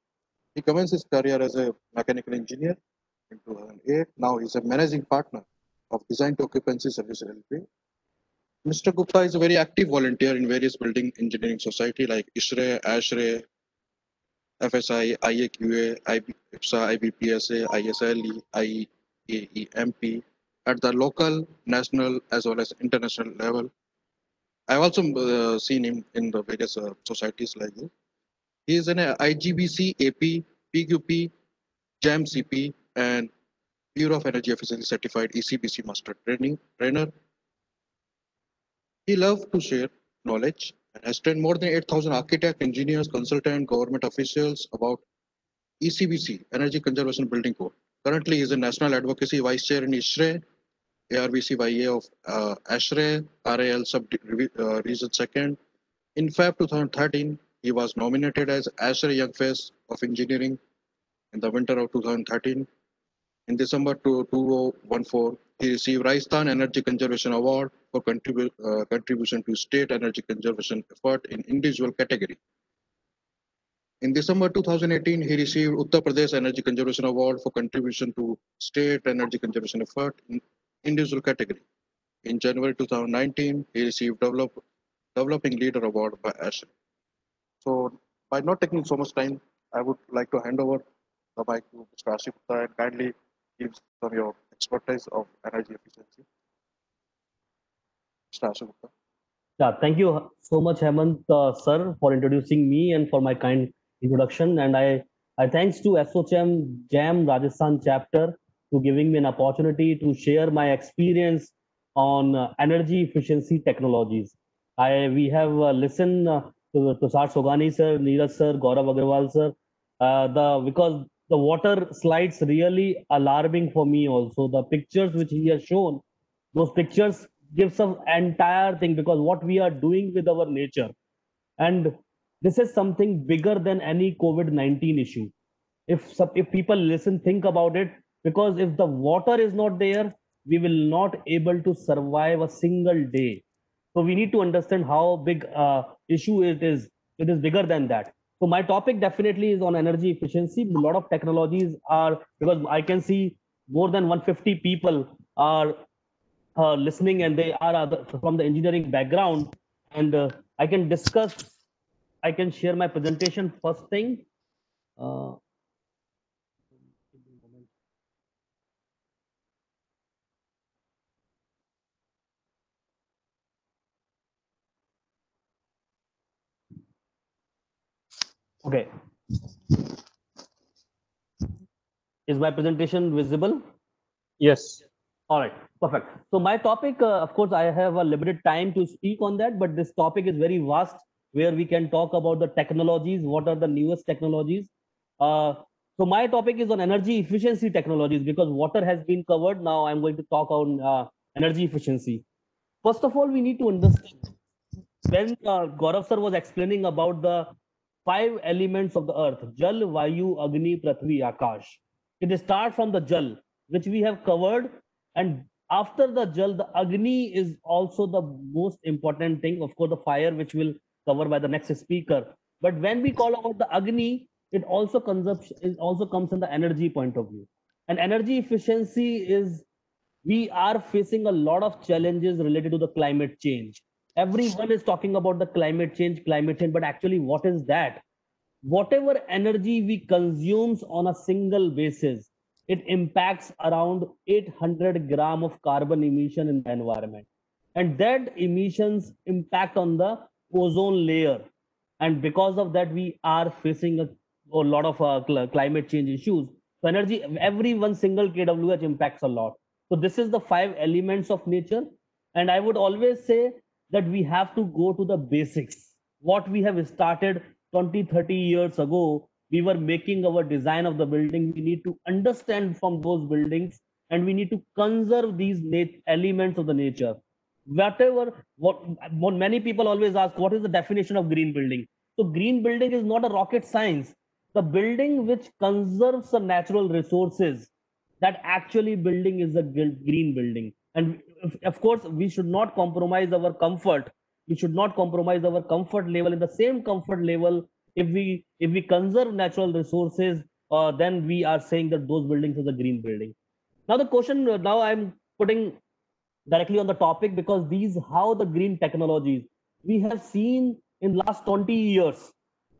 C: He commenced his career as a mechanical engineer in 2008. Now he's a managing partner of Design to Occupancy Service LLP. Mr. Gupta is a very active volunteer in various building engineering society like ISRE, ASHRE, FSI, IAQA, IPSA, IBPSA, ISLE, IAEMP at the local, national, as well as international level. I've also seen him in the various societies like this. He is an IGBC, AP, PQP, JAM CP, and Bureau of Energy Efficiency Certified ECBC Master Trainer. He loves to share knowledge and has trained more than 8,000 architects, engineers, consultants, government officials about ECBC, Energy Conservation Building Code. Currently, he is a National Advocacy Vice Chair in ISRE, ARBC of ASHRE, RAL Sub Region 2nd. In Feb 2013, he was nominated as ASHRE Young Face of Engineering in the winter of 2013. In December 2014, he received Rajasthan Energy Conservation Award for contribution to state energy conservation effort in individual category. In December 2018, he received Uttar Pradesh Energy Conservation Award for contribution to state energy conservation effort in individual category. In January 2019, he received Developing Leader Award by ASHRE. So, by not taking so much time, I would like to hand over the mic to Mr. Ashu Gupta and kindly give some of your expertise of energy efficiency. Mr. Ashu Gupta.
F: Yeah, thank you so much, Hemant sir, for introducing me and for my kind introduction. And I thanks to ASSOCHAM JAM Rajasthan chapter to giving me an opportunity to share my experience on energy efficiency technologies. We have listened to Tushar Sogani sir, Neeraj sir, Gaurav Agarwal sir. Because the water slides really alarming for me also. The pictures which he has shown, those pictures gives some entire thing because what we are doing with our nature, and this is something bigger than any COVID-19 issue. If people listen, think about it, because if the water is not there, we will not able to survive a single day. So we need to understand how big issue it is. It is bigger than that. So my topic definitely is on energy efficiency. A lot of technologies are, because I can see more than 150 people are listening, and they are from the engineering background, and I can share my presentation first thing. uh, okay, is my presentation visible?
B: Yes.
F: All right, perfect. So my topic, of course, I have a limited time to speak on that, but this topic is very vast, where we can talk about the technologies, what are the newest technologies. So my topic is on energy efficiency technologies, because water has been covered. Now I'm going to talk on energy efficiency. First of all, we need to understand, when Gaurav sir was explaining about the 5 elements of the earth, Jal, Vayu, Agni, Prithvi, Akash. It starts from the Jal, which we have covered, and after the Jal, the Agni is also the most important thing. Of course, the fire, which will cover by the next speaker. But when we call about the Agni, it also comes in the energy point of view. And energy efficiency is, we are facing a lot of challenges related to the climate change. Everyone is talking about the climate change, but actually, what is that? Whatever energy we consumes on a single basis, it impacts around 800 gram of carbon emission in the environment, and that emissions impact on the ozone layer, and because of that, we are facing a lot of climate change issues. So energy, every one single kWh impacts a lot. So this is the 5 elements of nature, and I would always say that we have to go to the basics, what we have started 20, 30 years ago, we were making our design of the building, we need to understand from those buildings, and we need to conserve these elements of the nature. What many people always ask, what is the definition of green building? So green building is not a rocket science. The building which conserves the natural resources, that actually building is a green building. And of course, we should not compromise our comfort. We should not compromise our comfort level. In the same comfort level, if we conserve natural resources, then we are saying that those buildings is a green building. Now the question, now I'm putting directly on the topic, because these how the green technologies we have seen in last 20 years.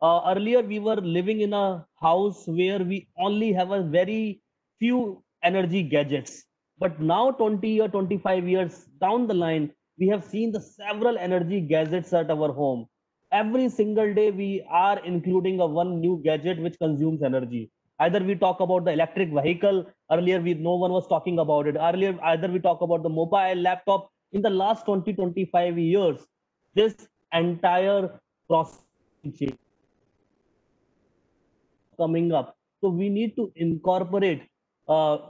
F: Earlier we were living in a house where we only have a very few energy gadgets, but now 20 or 25 years down the line, we have seen the several energy gadgets at our home. Every single day we are including a one new gadget which consumes energy. Either we talk about the electric vehicle. Earlier no one was talking about it. Earlier, either we talk about the mobile laptop. In the last 20 25 years, this entire process coming up. So we need to incorporate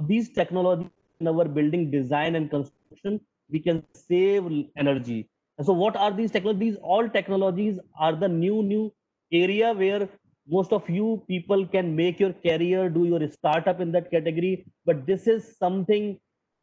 F: these technologies in our building design and construction. We can save energy. And so what are these technologies? All technologies are the new area where most of you people can make your career, do your startup in that category. But this is something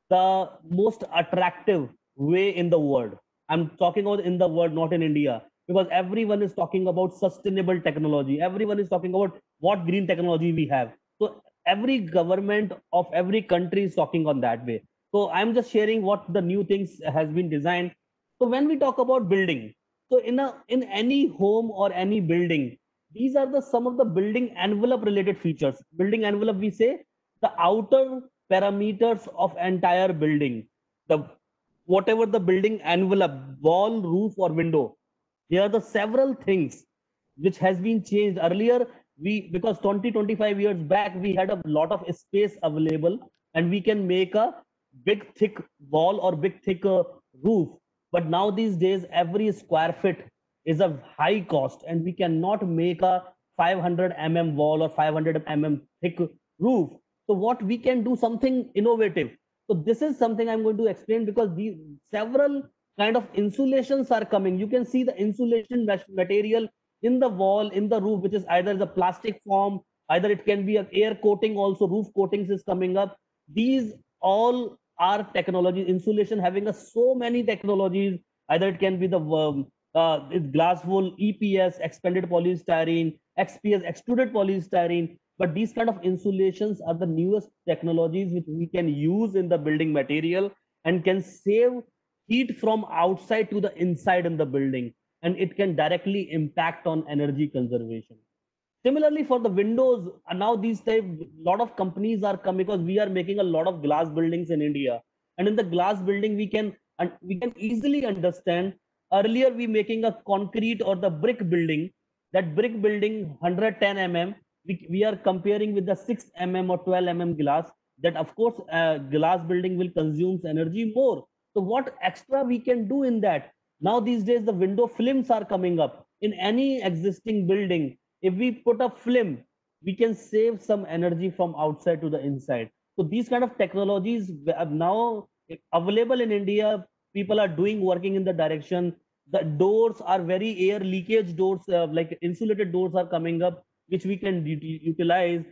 F: the most attractive way in the world. I'm talking about in the world, not in India, because everyone is talking about sustainable technology. Everyone is talking about what green technology we have. So every government of every country is talking on that way. So I'm just sharing what the new things has been designed. So when we talk about building, so in any home or any building, these are the some of the building envelope related features. Building envelope, we say the outer parameters of entire building, the whatever the building envelope, wall, roof, or window. There are the several things which has been changed. Earlier we, because 20 25 years back we had a lot of space available, and we can make a big thick wall or big thick roof. But now these days every square foot is a high cost, and we cannot make a 500 wall or 500 thick roof. So what we can do, something innovative. So this is something I'm going to explain, because these several kind of insulations are coming. You can see the insulation material in the wall, in the roof, which is either the plastic form, either it can be an air coating also. Roof coatings is coming up. These all are technologies. Insulation having a so many technologies. Either it can be the glass wool, EPS, expanded polystyrene, XPS, extruded polystyrene. But these kind of insulations are the newest technologies which we can use in the building material, and can save heat from outside to the inside in the building, and it can directly impact on energy conservation. Similarly, for the windows, now these type lot of companies are coming, because we are making a lot of glass buildings in India, and in the glass building we can easily understand. Earlier we making a concrete or the brick building. That brick building 110 we are comparing with the 6 or 12 glass. That of course glass building will consume energy more. So what extra we can do in that? Now these days the window films are coming up in any existing building. If we put a film, we can save some energy from outside to the inside. So these kind of technologies are now available in India. People are working in the direction. The doors are very air leakage doors, like insulated doors are coming up, which we can utilize.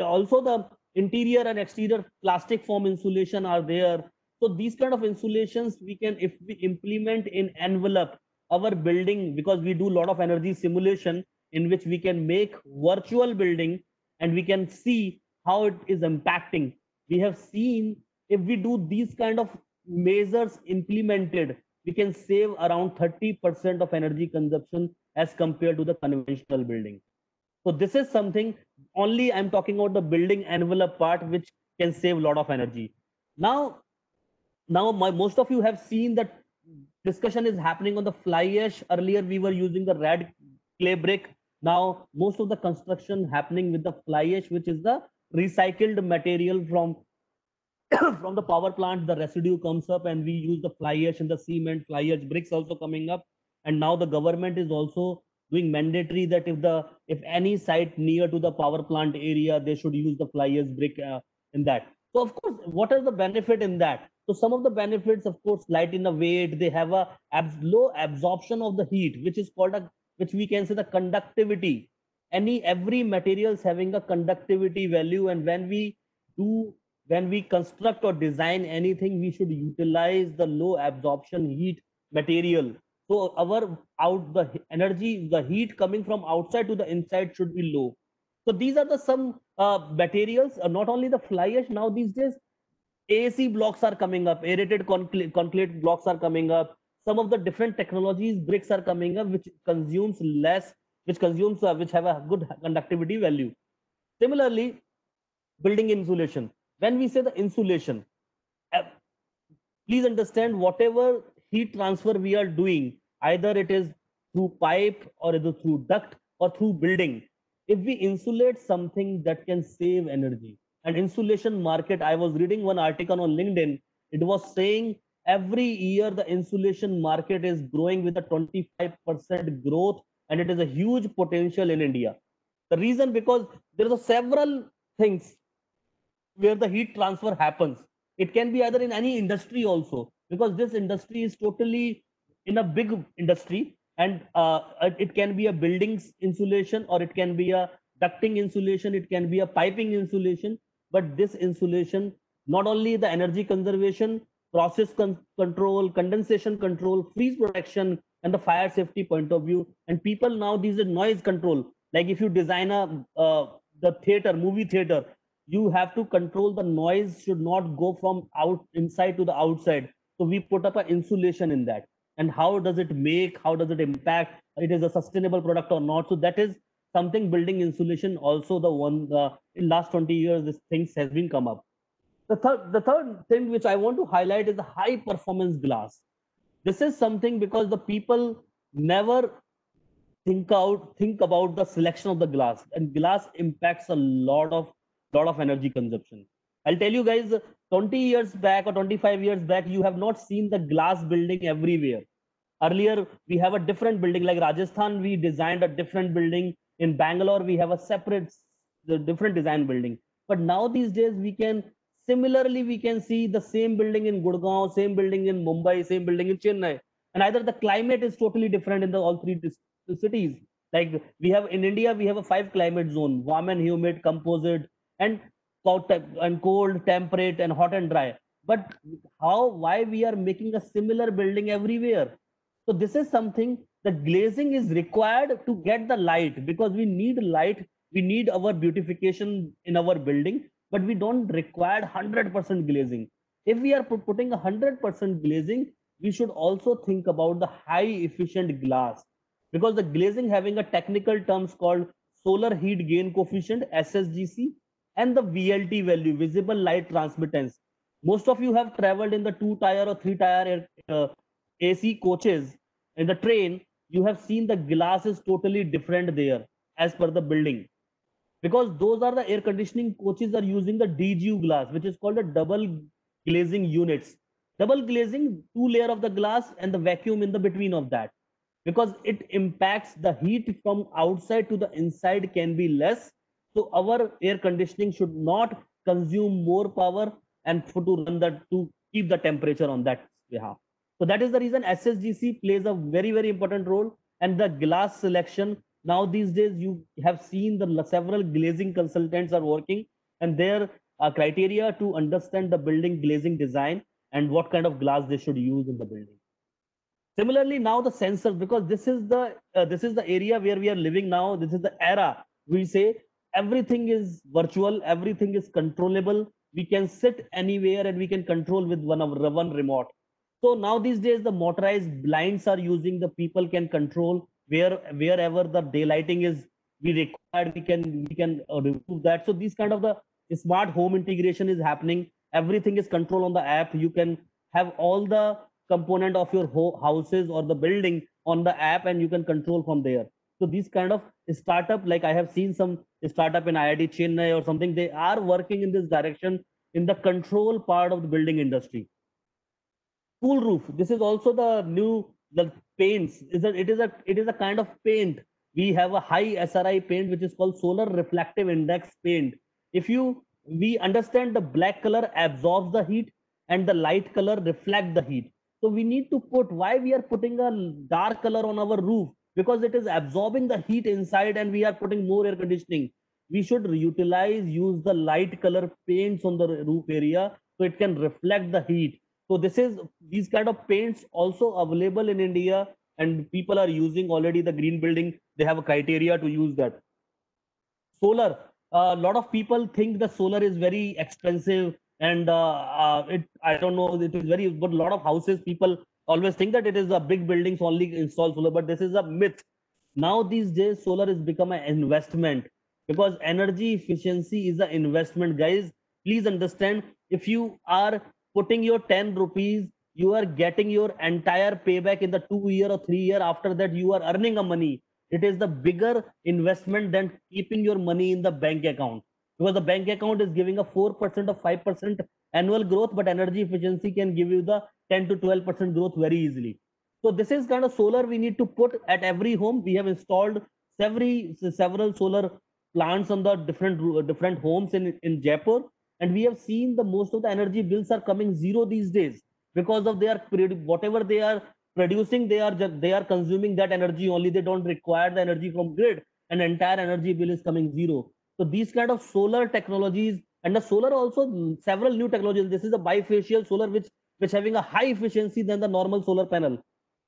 F: Also the interior and exterior plastic foam insulation are there. So these kind of insulations we can, if we implement in envelope our building, because we do a lot of energy simulation in which we can make virtual building, and we can see how it is impacting. We have seen, if we do these kind of measures implemented, we can save around 30% of energy consumption as compared to the conventional building. So this is something, only I'm talking about the building envelope part, which can save a lot of energy. Now most of you have seen that discussion is happening on the fly ash. Earlier we were using the red clay brick. Now most of the construction happening with the fly ash, which is the recycled material from from the power plant. The residue comes up, and we use the fly ash and the cement. Fly ash bricks also coming up, and now the government is also doing mandatory that if any site near to the power plant area, they should use the fly ash brick in that. So of course, what is the benefit in that? So some of the benefits, of course, light in the weight, they have a low absorption of the heat, which is called a, which we can say the conductivity. Every materials having a conductivity value, and do when we construct or design anything, we should utilize the low absorption heat material. So our the energy, the heat coming from outside to the inside should be low. So these are the some materials, not only the fly ash. Now these days, AAC blocks are coming up, aerated concrete blocks are coming up. Some of the different technologies, bricks are coming up, which consumes less, which have a good conductivity value. Similarly, building insulation. When we say the insulation, uh, please understand whatever heat transfer we are doing, either it is through pipe or either through duct or through building. If we insulate something, that can save energy. And insulation market, I was reading one article on LinkedIn. It was saying every year the insulation market is growing with a 25% growth, and it is a huge potential in India. The reason, because there are several things where the heat transfer happens. It can be either in any industry also, because this industry is totally in a big industry, and it can be a buildings insulation, or it can be a ducting insulation, it can be a piping insulation. But this insulation, not only the energy conservation, process control, condensation control, freeze protection, and the fire safety point of view. And people now, these are noise control. Like if you design a the theater, movie theater, you have to control the noise should not go from out inside to the outside. So we put up an insulation in that. And how does it make, how does it impact, it is a sustainable product or not? So that is something, building insulation also, the one in last 20 years this things has been come up. The third thing which I want to highlight is the high performance glass. This is something because the people never think about the selection of the glass, and glass impacts a lot of energy consumption. I'll tell you guys, 20 years back or 25 years back, you have not seen the glass building everywhere. Earlier we have a different building, like Rajasthan we designed a different building, in Bangalore we have a separate the different design building. But now these days we can similarly we can see the same building in Gurgaon, same building in Mumbai, same building in Chennai. And either the climate is totally different in the all three cities. Like we have in India, we have a 5 climate zone: warm and humid, composite, and cold, temperate, and hot and dry. But why we are making a similar building everywhere? So this is something, the glazing is required to get the light, because we need light, we need our beautification in our building, but we don't require 100% glazing. If we are putting 100% glazing, we should also think about the high efficient glass, because the glazing having a technical terms called solar heat gain coefficient, SSGC, and the VLT value, visible light transmittance. Most of you have traveled in the 2 tier or 3 tier AC coaches. In the train, you have seen the glass is totally different there as per the building, because those are the air conditioning coaches are using the DGU glass, which is called a double glazing units. Double glazing, 2 layer of the glass and the vacuum in the between of that, because it impacts the heat from outside to the inside can be less. So our air conditioning should not consume more power, and to run that, to keep the temperature on that behalf. So that is the reason SSGC plays a very important role. And the glass selection, now these days you have seen the several glazing consultants are working, and their criteria to understand the building glazing design and what kind of glass they should use in the building. Similarly, now the sensors, because this is the area where we are living now. This is the era we say everything is virtual, everything is controllable. We can sit anywhere and we can control with one remote. So now these days the motorized blinds are using, the people can control wherever the daylighting is we required, we can remove that. So these kind of the smart home integration is happening. Everything is controlled on the app. You can have all the component of your houses or the building on the app, and you can control from there. So these kind of startup, like I have seen some startup in IIT Chennai or something, they are working in this direction in the control part of the building industry. Cool roof, this is also the new, the paints, it is a kind of paint we have a high SRI paint, which is called solar reflective index paint. If you, we understand the black color absorbs the heat and the light color reflect the heat. So we need to put, why we are putting a dark color on our roof? Because it is absorbing the heat inside and we are putting more air conditioning. We should use the light color paints on the roof area so it can reflect the heat. So these kind of paints also available in India, and people are using already the green building. They have a criteria to use that. Solar, a lot of people think the solar is very expensive, and I don't know, it is very, but a lot of houses, people always think that it is a big buildings only install solar, but this is a myth. Now these days solar has become an investment, because energy efficiency is an investment, guys. Please understand, if you are putting your 10 rupees, you are getting your entire payback in the 2 year or 3 year. After that, you are earning a money. It is the bigger investment than keeping your money in the bank account, because the bank account is giving a 4% or 5% annual growth, but energy efficiency can give you the 10 to 12% growth very easily. So this is kind of solar we need to put at every home. We have installed several solar plants on the different homes in Jaipur, and we have seen the most of the energy bills are coming zero these days, because of whatever they are producing, they are consuming that energy only. They don't require the energy from grid, and entire energy bill is coming zero. So these kind of solar technologies, and the solar also several new technologies. This is a bifacial solar which having a high efficiency than the normal solar panel.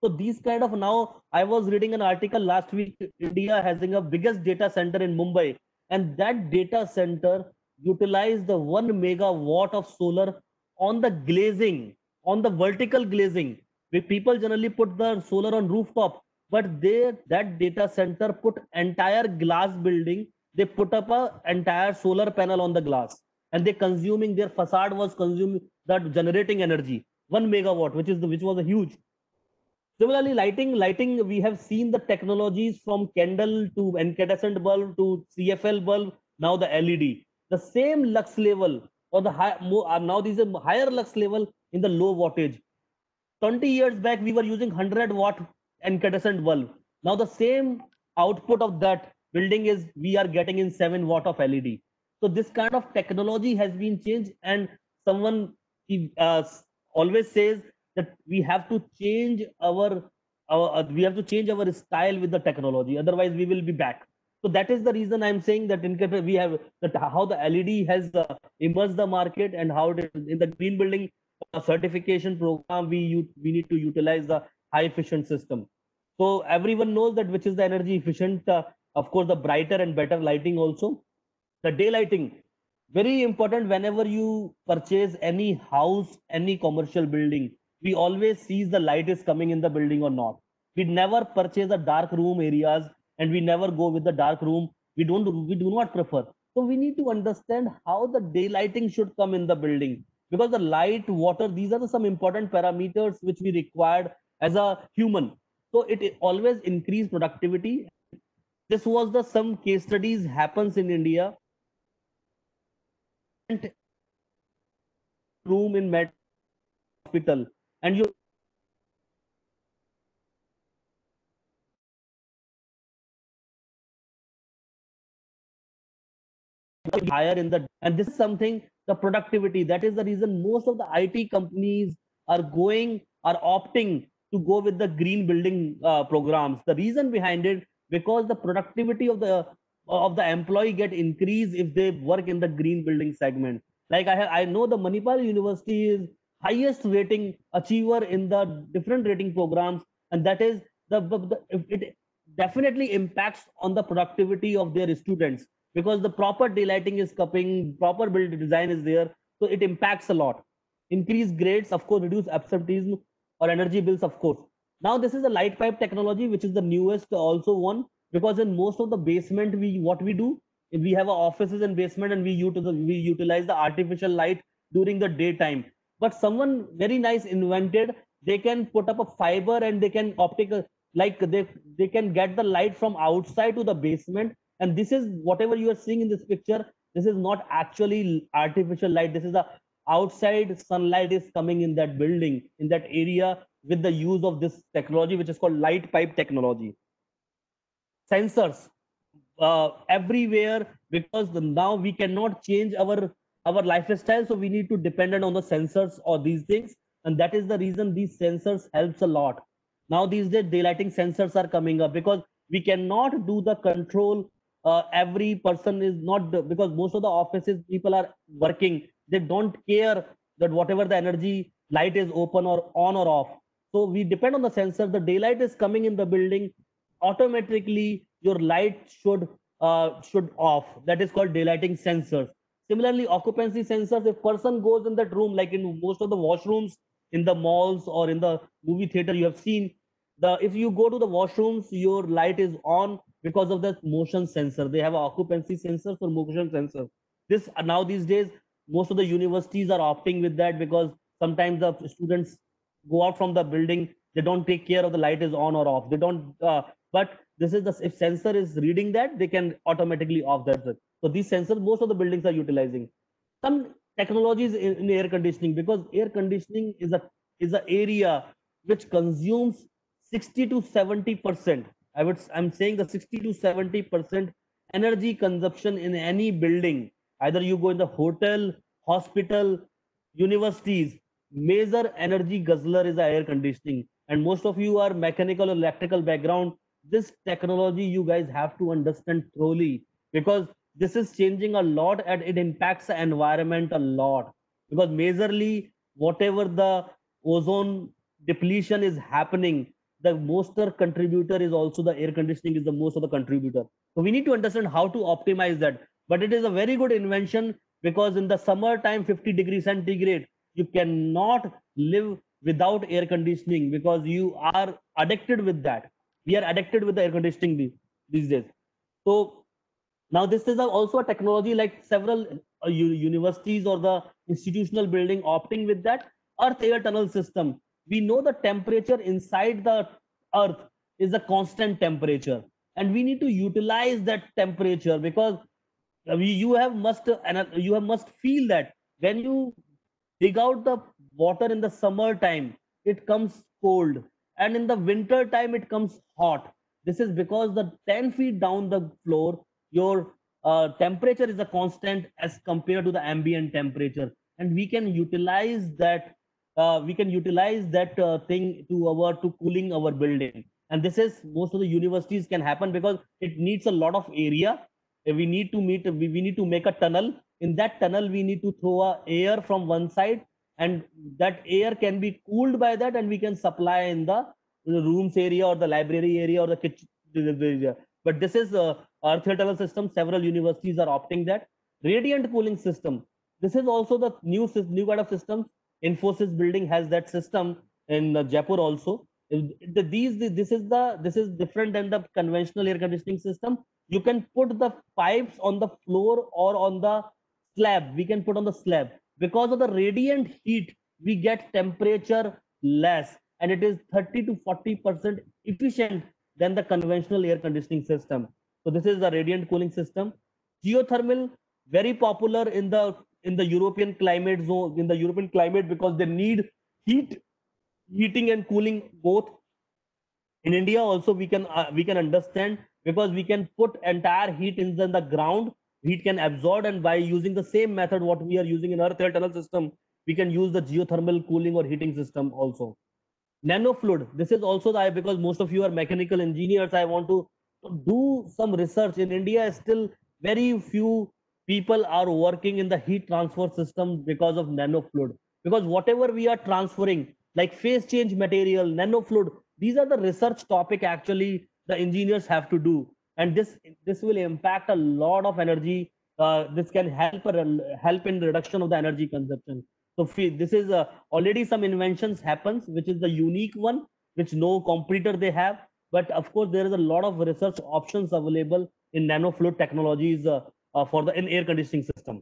F: So these kind of, now I was reading an article last week, India having a biggest data center in Mumbai, and that data center utilized the 1 megawatt of solar on the glazing, on the vertical glazing. We people generally put the solar on rooftop, but that data center put entire glass building. They put up a entire solar panel on the glass, and they consuming, their facade was consuming that generating energy 1 megawatt, which was a huge. Similarly, lighting, we have seen the technologies from candle to incandescent bulb to CFL bulb, now the LED. The same lux level, or the now these are higher lux level in the low wattage. 20 years back, we were using 100-watt incandescent bulb. Now the same output of that building is we are getting in 7 watt of LED. So this kind of technology has been changed, and someone uh, always says that we have to change we have to change our style with the technology. Otherwise, we will be back. So that is the reason I'm saying that we have that how the LED has emerged the market, and how it is in the green building certification program, we need to utilize the high efficient system. So everyone knows that which is the energy efficient. Of course, the brighter and better lighting also. The daylighting, very important. Whenever you purchase any house, any commercial building, we always see the light is coming in the building or not. We never purchase a dark room areas, and we never go with the dark room. We do not prefer. So we need to understand how the daylighting should come in the building, because the light, water, these are some important parameters which we required as a human. So it always increase productivity. This was the some case studies happens in India. Room in med hospital, and you higher in the, and this is something, the productivity, that is the reason most of the IT companies are opting to go with the green building programs. The reason behind it, because the productivity of the employee get increased if they work in the green building segment. Like I know the Manipal University is highest rating achiever in the different rating programs, and that is it definitely impacts on the productivity of their students, because the proper daylighting is coming, proper build design is there, so it impacts a lot. Increase grades, of course, reduce absenteeism or energy bills, of course. Now this is a light pipe technology, which is the newest also one, because in most of the basement, what we do, we have offices in basement, and we utilize the artificial light during the daytime. But someone very nice invented, they can put up a fiber, and they can optical, like they can get the light from outside to the basement. And this is whatever you are seeing in this picture, this is not actually artificial light. This is the outside sunlight is coming in that building, in that area, with the use of this technology, which is called light pipe technology. sensors everywhere, because now we cannot change our lifestyle, so we need to dependent on the sensors or these things, and that is the reason these sensors helps a lot. Now these days daylighting sensors are coming up, because we cannot do the control. Every person is not because most of the offices people are working, they don't care that whatever the energy light is open or on or off, so we depend on the sensor. The daylight is coming in the building, automatically your light should off. That is called daylighting sensors. Similarly, occupancy sensors, if person goes in that room, like in most of the washrooms in the malls or in the movie theater, you have seen the if you go to the washrooms, your light is on because of the motion sensor. They have occupancy sensors or motion sensor. This now these days, most of the universities are opting with that, because sometimes the students go out from the building, they don't take care of the light is on or off. They don't but this is the if sensor is reading that, they can automatically off that. So these sensors most of the buildings are utilizing. Some technologies in air conditioning, because air conditioning is a area which consumes 60 to 70%. I'm saying the 60 to 70% energy consumption in any building. Either you go in the hotel, hospital, universities, major energy guzzler is the air conditioning. And most of you are mechanical or electrical background. This technology you guys have to understand thoroughly, because this is changing a lot and it impacts the environment a lot. Because majorly whatever the ozone depletion is happening, the most contributor is also the air conditioning is the most of the contributor. So we need to understand how to optimize that. But it is a very good invention, because in the summertime 50 degrees centigrade, you cannot live without air conditioning, because you are addicted with that. We are addicted with the air conditioning these days. So now this is also a technology, like several universities or the institutional building opting with that earth air tunnel system. We know the temperature inside the earth is a constant temperature, and we need to utilize that temperature, because you have must feel that when you dig out the water in the summer time, it comes cold, and in the winter time it comes hot. This is because the 10 feet down the floor, your temperature is a constant as compared to the ambient temperature, and we can utilize that. Thing to cooling our building. And this is most of the universities can happen, because it needs a lot of area. We need to make a tunnel. In that tunnel we need to throw a air from one side, and that air can be cooled by that, and we can supply in the rooms area or the library area or the kitchen area. But this is earth tunnel system. Several universities are opting that. Radiant cooling system, this is also the new kind of system. Infosys building has that system in Jaipur also. This is different than the conventional air conditioning system. You can put the pipes on the floor or on the slab. We can put on the slab. Because of the radiant heat, we get temperature less, and it is 30 to 40% efficient than the conventional air conditioning system. So this is the radiant cooling system. Geothermal, very popular in the European climate zone, in the European climate, because they need heat, heating and cooling both. In India also we can understand, because we can put entire heat in the ground. Heat can absorb, and by using the same method what we are using in earth air tunnel system, we can use the geothermal cooling or heating system also. Nanofluid, this is also because most of you are mechanical engineers, I want to do some research. In India still very few people are working in the heat transfer system because of nanofluid. Because whatever we are transferring, like phase change material, nanofluid, these are the research topic actually the engineers have to do. And this will impact a lot of energy. This can help in reduction of the energy consumption. So this is already some inventions happens, which is the unique one, which no competitor they have. But of course, there is a lot of research options available in nanofluid technologies for the in air conditioning system.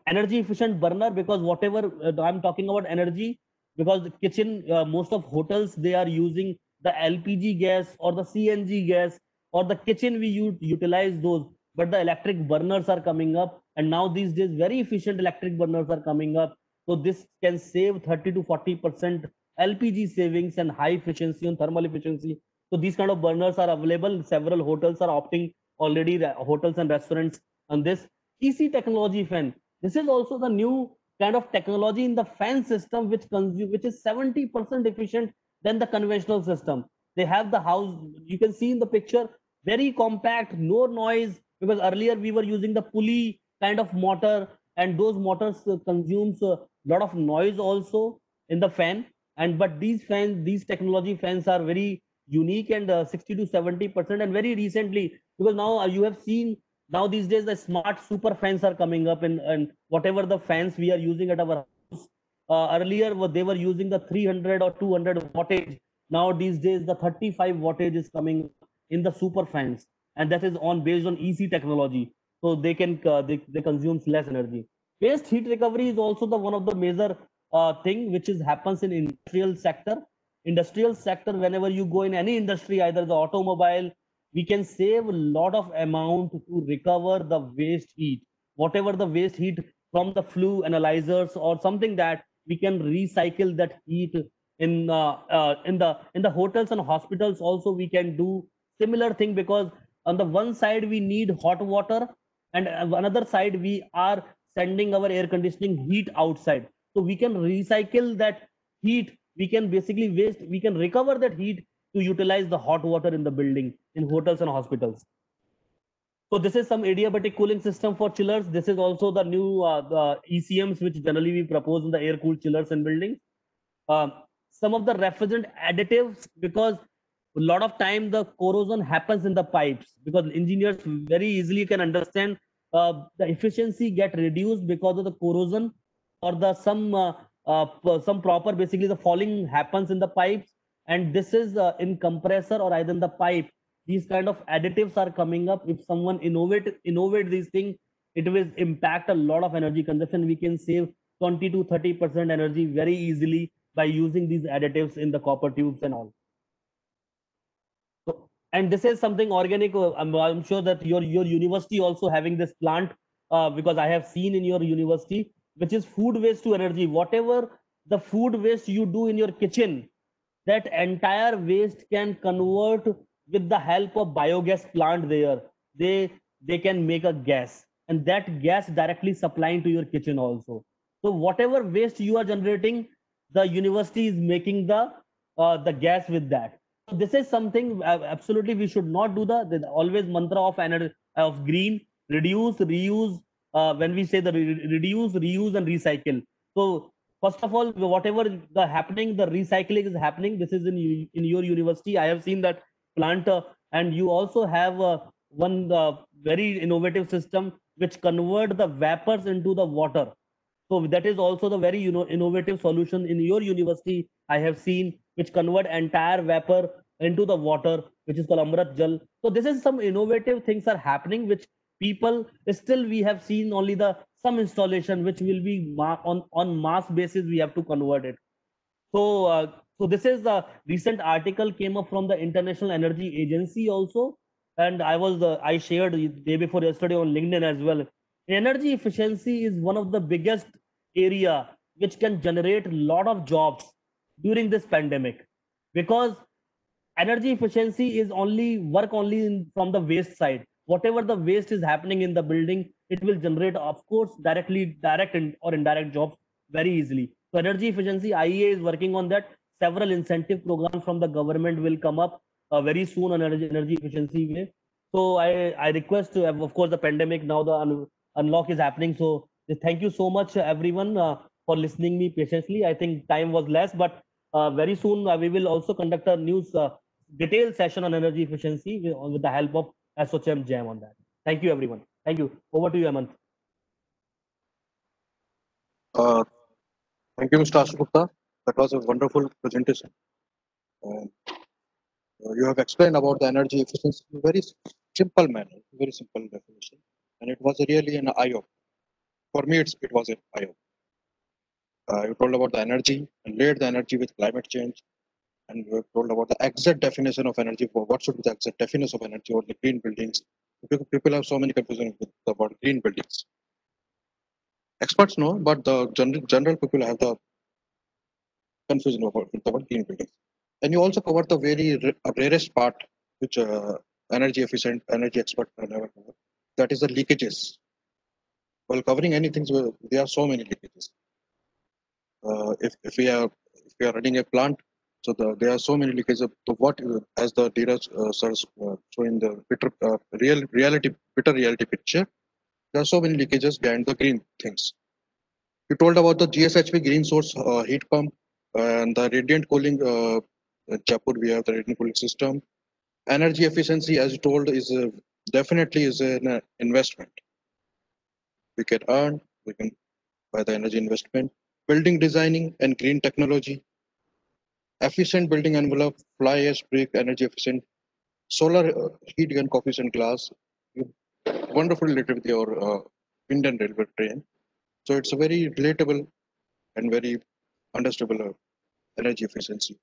F: Energy efficient burner, because whatever I'm talking about energy, because the kitchen, most of hotels, they are using the LPG gas or the CNG gas, or the kitchen we utilize those. But the electric burners are coming up, and now these days very efficient electric burners are coming up. So this can save 30 to 40% LPG savings and high efficiency and thermal efficiency So these kind of burners are available. Several hotels are opting already, hotels and restaurants on this. EC technology fan. This is also the new kind of technology in the fan system which is 70% efficient than the conventional system. They have the house, you can see in the picture, very compact, no noise, because earlier we were using the pulley kind of motor, and those motors consumes a lot of noise also in the fan. And but these fans, these technology fans are very unique, and 60 to 70%. And very recently, because now you have seen, now these days the smart super fans are coming up, and whatever the fans we are using at our house, earlier they were using the 300 or 200 wattage. Now these days the 35 wattage is coming in the super fans, and that is on based on EC technology, so they can they consumes less energy. Waste heat recovery is also the one of the major thing which is happens in industrial sector. Industrial sector, whenever you go in any industry, either the automobile, we can save a lot of amount to recover the waste heat, whatever the waste heat from the flue analyzers or something, that we can recycle that heat in the hotels and hospitals also. We can do similar thing, because on the one side we need hot water, and another side we are sending our air conditioning heat outside, so we can recycle that heat. We can basically waste, we can recover that heat to utilize the hot water in the building, in hotels and hospitals. So this is some adiabatic cooling system for chillers. This is also the new the ECMs which generally we propose in the air cooled chillers in buildings. uh, some of the refrigerant additives, because a lot of time the corrosion happens in the pipes, because engineers very easily can understand the efficiency get reduced because of the corrosion, or the some proper, basically the falling happens in the pipes, and this is in compressor or either in the pipe. These kind of additives are coming up. If someone innovate these things, it will impact a lot of energy consumption. We can save 20 to 30% energy very easily by using these additives in the copper tubes and all. So, and this is something organic. I'm sure that your university also having this plant, because I have seen in your university, which is food waste to energy. Whatever the food waste you do in your kitchen, that entire waste can convert with the help of biogas plant there. They can make a gas, and that gas directly supplying to your kitchen also. So whatever waste you are generating, the university is making the gas with that. So this is something absolutely we should not do. The always mantra of energy of green: reduce, reuse. When we say the reduce, reuse, and recycle. So first of all, whatever the happening, the recycling is happening. This is in your university. I have seen that plant, and you also have one very innovative system which convert the vapors into the water. So that is also the very innovative solution in your university. I have seen, which convert entire vapor into the water, which is called Amrit Jal. So this is some innovative things are happening, which people still we have seen only the some installation which will be on mass basis. We have to convert it. So so this is the recent article came up from the International Energy Agency also, and I shared day before yesterday on LinkedIn as well. Energy efficiency is one of the biggest area which can generate a lot of jobs during this pandemic, because energy efficiency is only work only from the waste side. Whatever the waste is happening in the building, it will generate, of course, direct or indirect jobs very easily. So energy efficiency, IEA is working on that. Several incentive programs from the government will come up very soon on energy efficiency way. So I request to have, of course, the pandemic now, the unlock is happening. So thank you so much everyone for listening me patiently. I think time was less, but very soon we will also conduct a news detailed session on energy efficiency with the help of SOCM Jam on that. Thank you, everyone. Thank you. Over to you, Aman.
C: Uh, Thank you, Mr. Ashgupta. That was a wonderful presentation. You have explained about the energy efficiency in a very simple manner, very simple definition, and it was really an eye opener. For me, it was an eye opener. You told about the energy and laid the energy with climate change, and you have told about the exact definition of energy. For what should be the exact definition of energy or the green buildings? People have so many confusion about green buildings. Experts know, but the general people have the confusion about green buildings. And you also covered the very rarest part, which energy efficient, energy expert never covered. That is the leakages. While covering anything, there are so many leakages. If we are running a plant, so there are so many leakages. So what as the data starts showing the bitter reality picture, there are so many leakages behind the green things. You told about the GSHP green source heat pump and the radiant cooling. In Jaipur, we have the radiant cooling system. Energy efficiency, as you told, is definitely is an investment. We can earn, we can buy the energy investment. Building designing and green technology, efficient building envelope, fly ash brick, energy efficient, solar heat gun, coefficient glass. You wonderfully related with your Indian railway train. So it's a very relatable and very understandable energy efficiency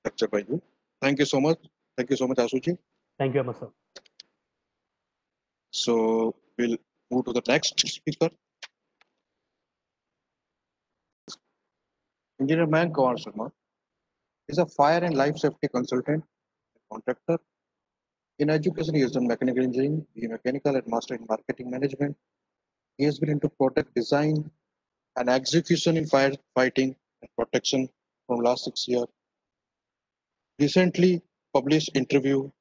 C: lecture by you. Thank you so much. Thank you so much, Asuji.
F: Thank you, Ahmed sir.
C: So we'll move to the next speaker. Engineer Mayank Kumar Sharma is a fire and life safety consultant and contractor. In education, he has done mechanical engineering, mechanical and master in marketing management. He has been into product design and execution in firefighting and protection from last 6 years. Recently published interview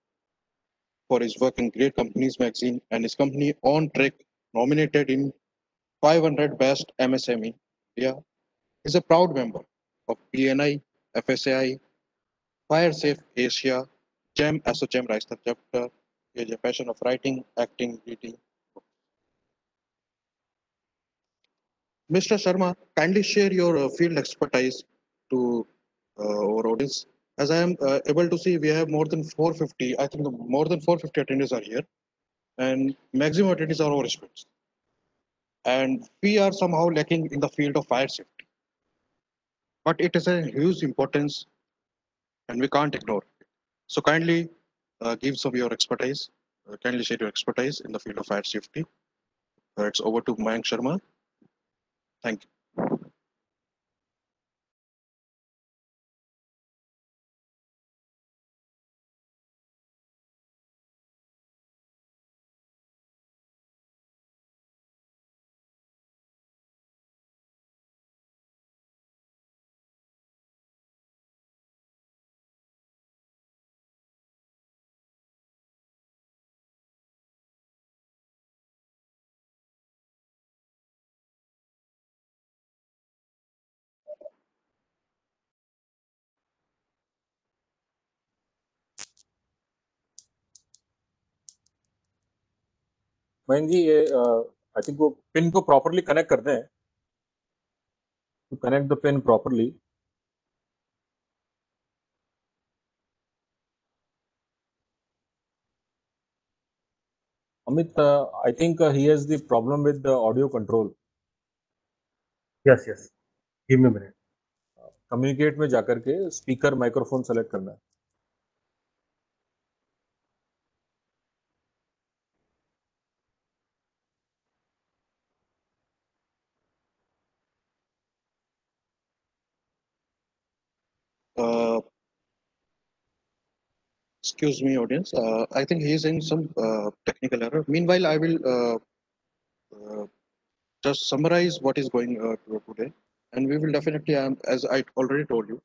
C: for his work in Great Companies magazine and his company On Track nominated in 500 Best MSME India. Is a proud member of BNI, FSAI, Fire Safe Asia, GEM, ASSOCHAM Rajasthan chapter. He has a passion of writing, acting, reading. Mr. Sharma, kindly share your field expertise to our audience. As I am able to see, we have more than 450. I think more than 450 attendees are here, and maximum attendees are our students. And we are somehow lacking in the field of fire safety. But it is a huge importance, and we can't ignore it. So kindly give some of your expertise. Kindly share your expertise in the field of fire safety. It's over to Mayank Sharma. Thank you.
B: Mayank जी ये I think वो pin को properly connect कर दें to connect the pin properly. Amit, I think he has the problem with the audio control.
A: Yes, yes. Give me a minute.
B: Communicate में जाकर के speaker microphone select करना है.
C: Excuse me, audience. I think he is in some technical error. Meanwhile, I will just summarize what is going today. And we will definitely, as I already told you,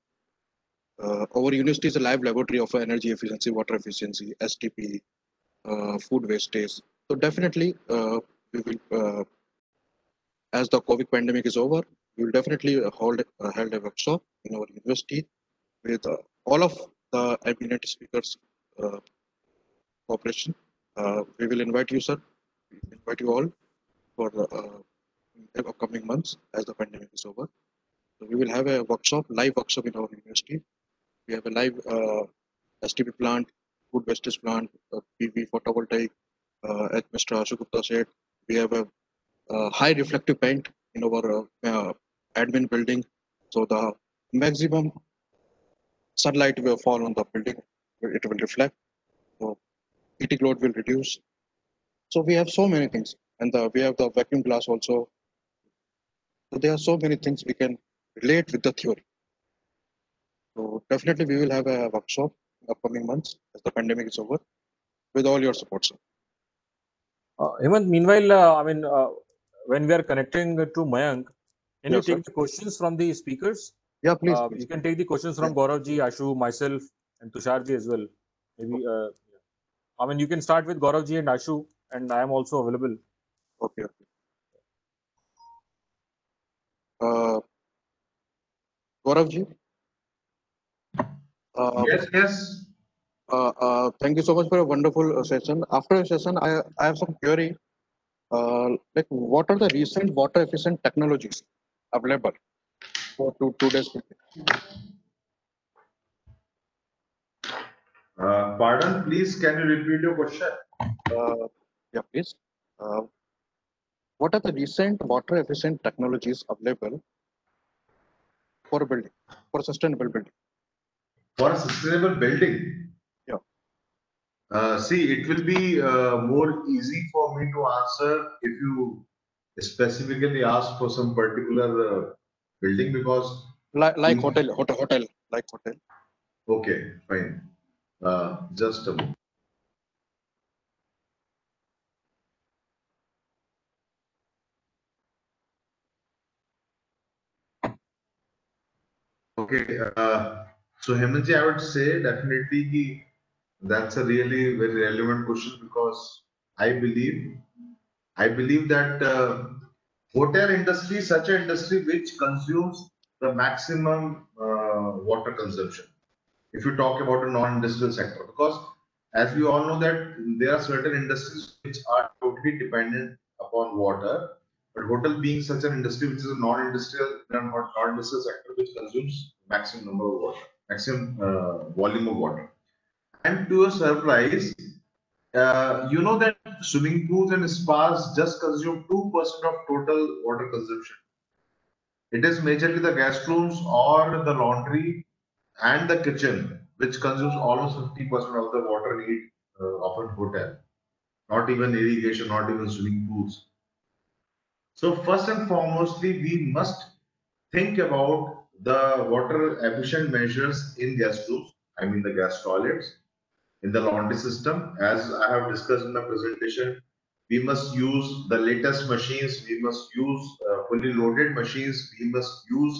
C: our university is a live laboratory of energy efficiency, water efficiency, STP, food wastage. So definitely, we will, as the COVID pandemic is over, we will definitely hold a workshop in our university with all of the eminent speakers cooperation. We will invite you, sir. We invite you all for the upcoming months as the pandemic is over. So we will have a workshop, live workshop in our university. We have a live STP plant, food wastage plant, PV photovoltaic. As Mr. Ashok Gupta said, we have a high reflective paint in our admin building. So the maximum sunlight will fall on the building. It will reflect. So heating load will reduce. So we have so many things. And we have the vacuum glass also. So there are so many things we can relate with the theory. So definitely we will have a workshop in upcoming months as the pandemic is over with all your support, sir.
B: Hemant, meanwhile, when we are connecting to Mayank, can you
C: Yes, sir.
B: take the questions from the speakers?
C: Yeah, please, please.
B: You can take the questions from Gaurav ji, Ashu, myself, and Tushar ji as well. Maybe, you can start with Gaurav ji and Ashu, and I am also available.
C: Okay. Okay. Gaurav ji.
E: Yes.
C: Thank you so much for a wonderful session. After a session, I have some query. Like, what are the recent water efficient technologies available for today's people?
E: Pardon, please, can you repeat your question?
C: Yeah, please. What are the recent water efficient technologies available for building, for sustainable building?
E: For a sustainable building?
C: Yeah.
E: See, it will be more easy for me to answer if you specifically ask for some particular building, because
C: Like
E: we-
C: hotel, like hotel.
E: Okay, fine. Just a moment. Okay, so Hemantji, I would say definitely that's a really very relevant question, because I believe that hotel industry is such an industry which consumes the maximum water consumption. If you talk about a non-industrial sector, because as we all know that there are certain industries which are totally dependent upon water, but hotel being such an industry which is a non-industrial sector which consumes maximum number of water, maximum volume of water. And to your surprise, you know that swimming pools and spas just consume 2% of total water consumption. It is majorly the guest rooms or the laundry and the kitchen which consumes almost 50% of the water need of a hotel. Not even irrigation, not even swimming pools. So first and foremostly, we must think about the water efficient measures in guest rooms, I mean the guest toilets, in the laundry system. As I have discussed in the presentation, we must use the latest machines, we must use fully loaded machines, we must use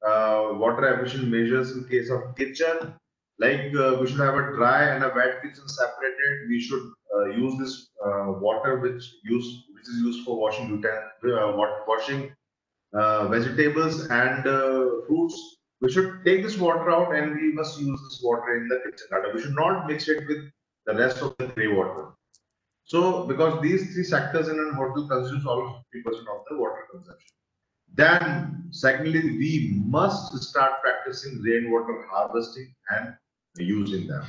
E: water efficient measures in case of kitchen, like we should have a dry and a wet kitchen separated. We should use this water which is used for washing vegetables and fruits. We should take this water out and we must use this water in the kitchen garden. We should not mix it with the rest of the grey water. So, because these three sectors in a hotel consumes almost 50% of the water consumption. Then, secondly, we must start practicing rainwater harvesting and using them.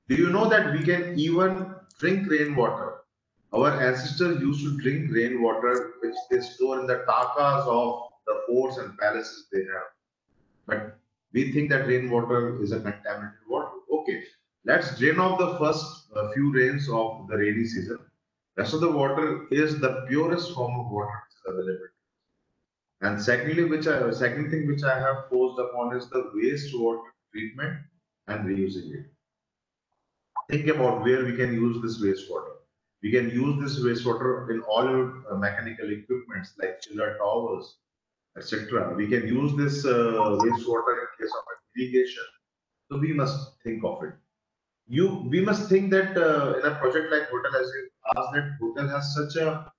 E: Do you know that we can even drink rainwater? Our ancestors used to drink rainwater which they store in the takas of the forts and palaces they have. But we think that rainwater is a contaminated water. Okay, let's drain off the first few rains of the rainy season. Rest of the water is the purest form of water available. And secondly, second thing which I have posed upon is the wastewater treatment and reusing it. Think about where we can use this wastewater. We can use this wastewater in all your mechanical equipments like chiller towers, etc. We can use this wastewater in case of irrigation. So we must think of it. We must think that in a project like hotel, as you asked, that hotel has such a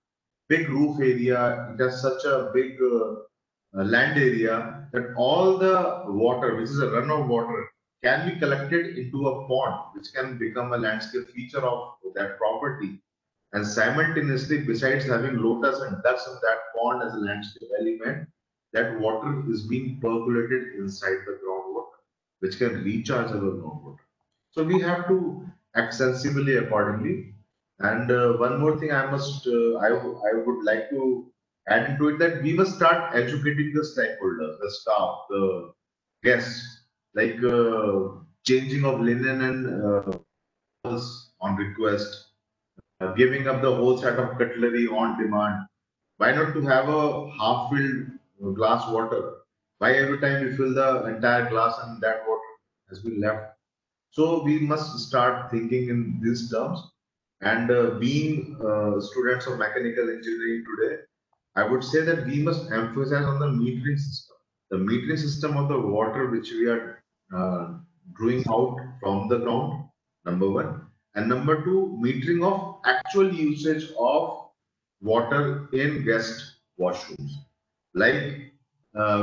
E: big roof area, it has such a big land area that all the water, which is a runoff water, can be collected into a pond, which can become a landscape feature of that property. And simultaneously, besides having lotus and ducks in that pond as a landscape element, that water is being percolated inside the groundwater, which can recharge our groundwater. So we have to act sensibly accordingly. And one more thing I would like to add into it, that we must start educating the stakeholders, the staff, the guests, like changing of linen and on request, giving up the whole set of cutlery on demand. Why not to have a half-filled glass water? Why every time we fill the entire glass and that water as we left. So we must start thinking in these terms. And being students of mechanical engineering today, I would say that we must emphasize on the metering system. The metering system of the water which we are drawing out from the ground, number one. And number two, metering of actual usage of water in guest washrooms. Like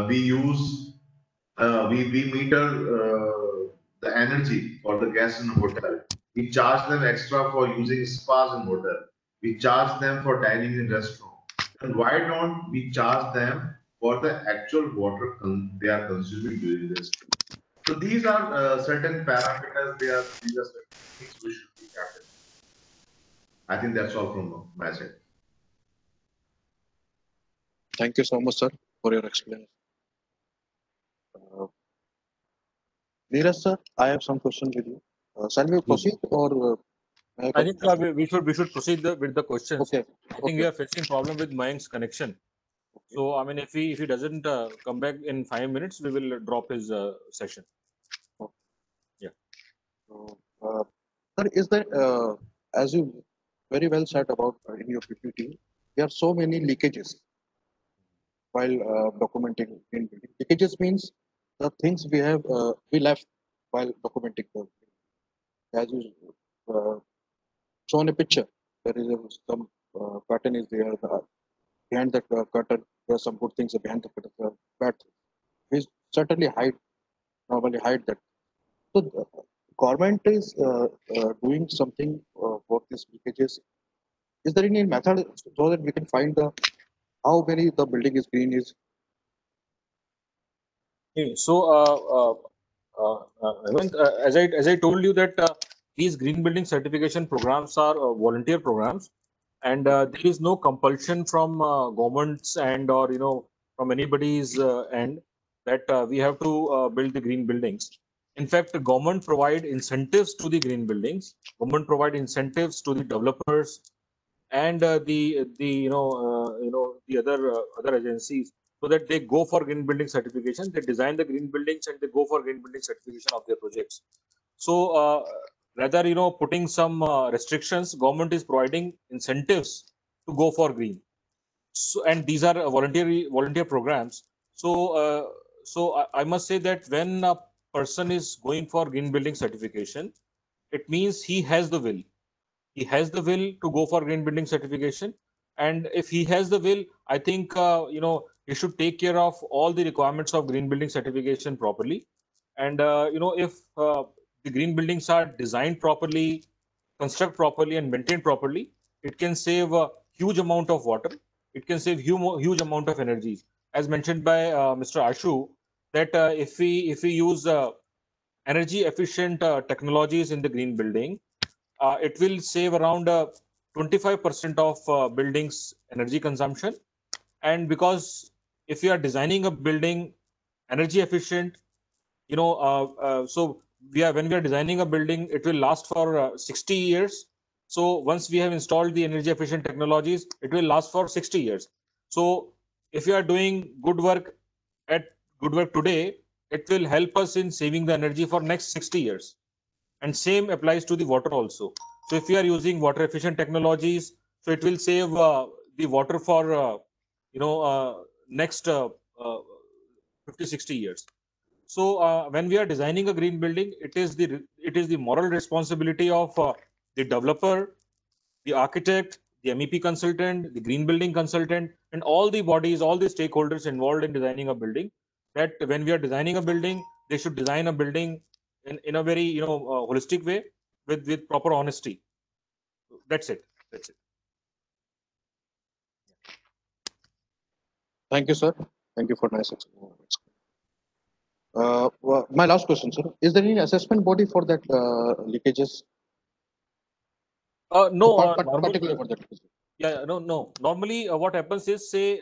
E: we use, we meter the energy for the guests in a hotel. We charge them extra for using spas in hotel. We charge them for dining in restaurant. And why don't we charge them for the actual water they are consuming during this? So these are certain parameters. These are certain things we should be kept in. I think that's all from my side.
C: Thank you so much, sir, for your explanation. Neeraj, sir, I have some questions with you. Shall we proceed or?
B: I think we should proceed with the questions.
C: Okay.
B: I think we are facing problem with Mayank's connection. So I mean, if he doesn't come back in 5 minutes, we will drop his session.
C: So, sir, is there, as you very well said about in your PPT, there are so many leakages while documenting in building. Leakages means the things we left while documenting the building. As you shown a picture, there is some curtain is there. Behind the curtain, there are some good things. Behind the curtain, there are bad things. We certainly normally hide that. So government is doing something for these leakages. Is there any method so that we can find the how many the building is green is?
B: Okay, so Hemant, as I told you that these green building certification programs are volunteer programs, and there is no compulsion from governments and or from anybody's end that we have to build the green buildings. In fact, the government provide incentives to the green buildings. Government provide incentives to the developers and the the other agencies, so that they go for green building certification. They design the green buildings and they go for green building certification of their projects. So rather putting some restrictions, government is providing incentives to go for green. So, and these are volunteer programs. So I must say that when a person is going for green building certification, it means he has the will. He has the will to go for green building certification, and if he has the will, I think he should take care of all the requirements of green building certification properly. And if the green buildings are designed properly, construct properly, and maintained properly, it can save a huge amount of water. It can save huge amount of energy, as mentioned by Mr. Ashu, that if we use energy efficient technologies in the green building, it will save around 25% of buildings energy consumption. And because if you are designing a building energy efficient, so when we are designing a building, it will last for 60 years. So once we have installed the energy efficient technologies, it will last for 60 years. So if you are doing good work today, it will help us in saving the energy for next 60 years. And same applies to the water also. So if we are using water efficient technologies, so it will save the water for next 50-60 years. So when we are designing a green building, it is the moral responsibility of the developer, the architect, the MEP consultant, the green building consultant, and all the bodies, all the stakeholders involved in designing a building, that when we are designing a building, they should design a building in a very holistic way, with proper honesty. That's it.
C: Thank you, sir. Thank you for nice explanation. My last question, sir. Is there any assessment body for that leakages?
B: No,
C: Particularly for that leakage?
B: no. Normally, what happens is, say,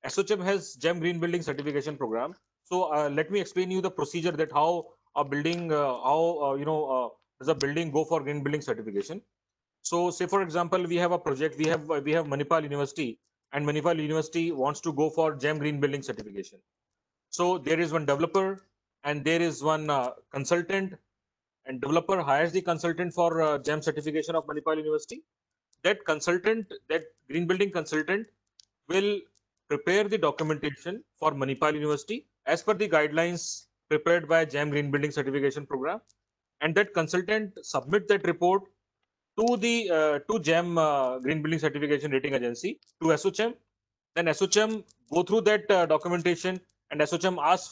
B: SOCHM has GEM Green Building Certification Program. So let me explain you the procedure, that how a building, does a building go for green building certification. So, say for example, we have a project. We have Manipal University, and Manipal University wants to go for GEM Green Building Certification. So there is one developer and there is one consultant, and developer hires the consultant for GEM certification of Manipal University. That consultant, that green building consultant, will prepare the documentation for Manipal University as per the guidelines prepared by GEM Green Building Certification Program, and that consultant submit that report to the to GEM Green Building Certification Rating Agency, to SOCHM. Then SOCHM go through that documentation, and SOCHM asks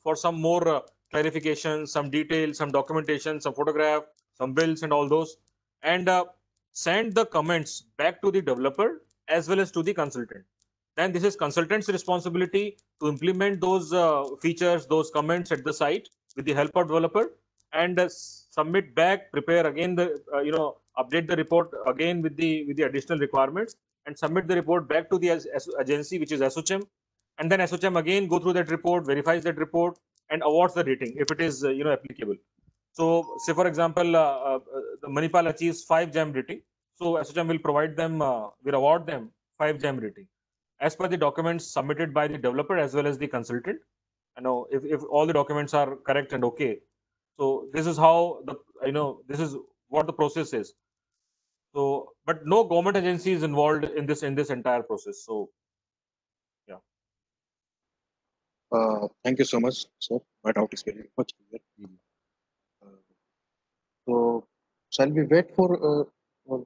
B: for some more clarification, some details, some documentation, some photograph, some bills, and all those, and send the comments back to the developer as well as to the consultant. Then this is consultant's responsibility to implement those features, those comments at the site with the help of developer, and submit back, prepare again the update the report again with the additional requirements, and submit the report back to the agency, which is SOCHM, and then SOCHM again go through that report, verifies that report, and awards the rating if it is applicable. So, say for example, the Manipal achieves 5 GEM rating, so SOCHM will provide them, will award them 5 GEM rating as per the documents submitted by the developer as well as the consultant. I know if all the documents are correct and okay. So this is how the this is what the process is. So, but no government agency is involved in this entire process. So, yeah.
C: Thank you so much, sir. My doubt is very much clear. So, shall we wait for one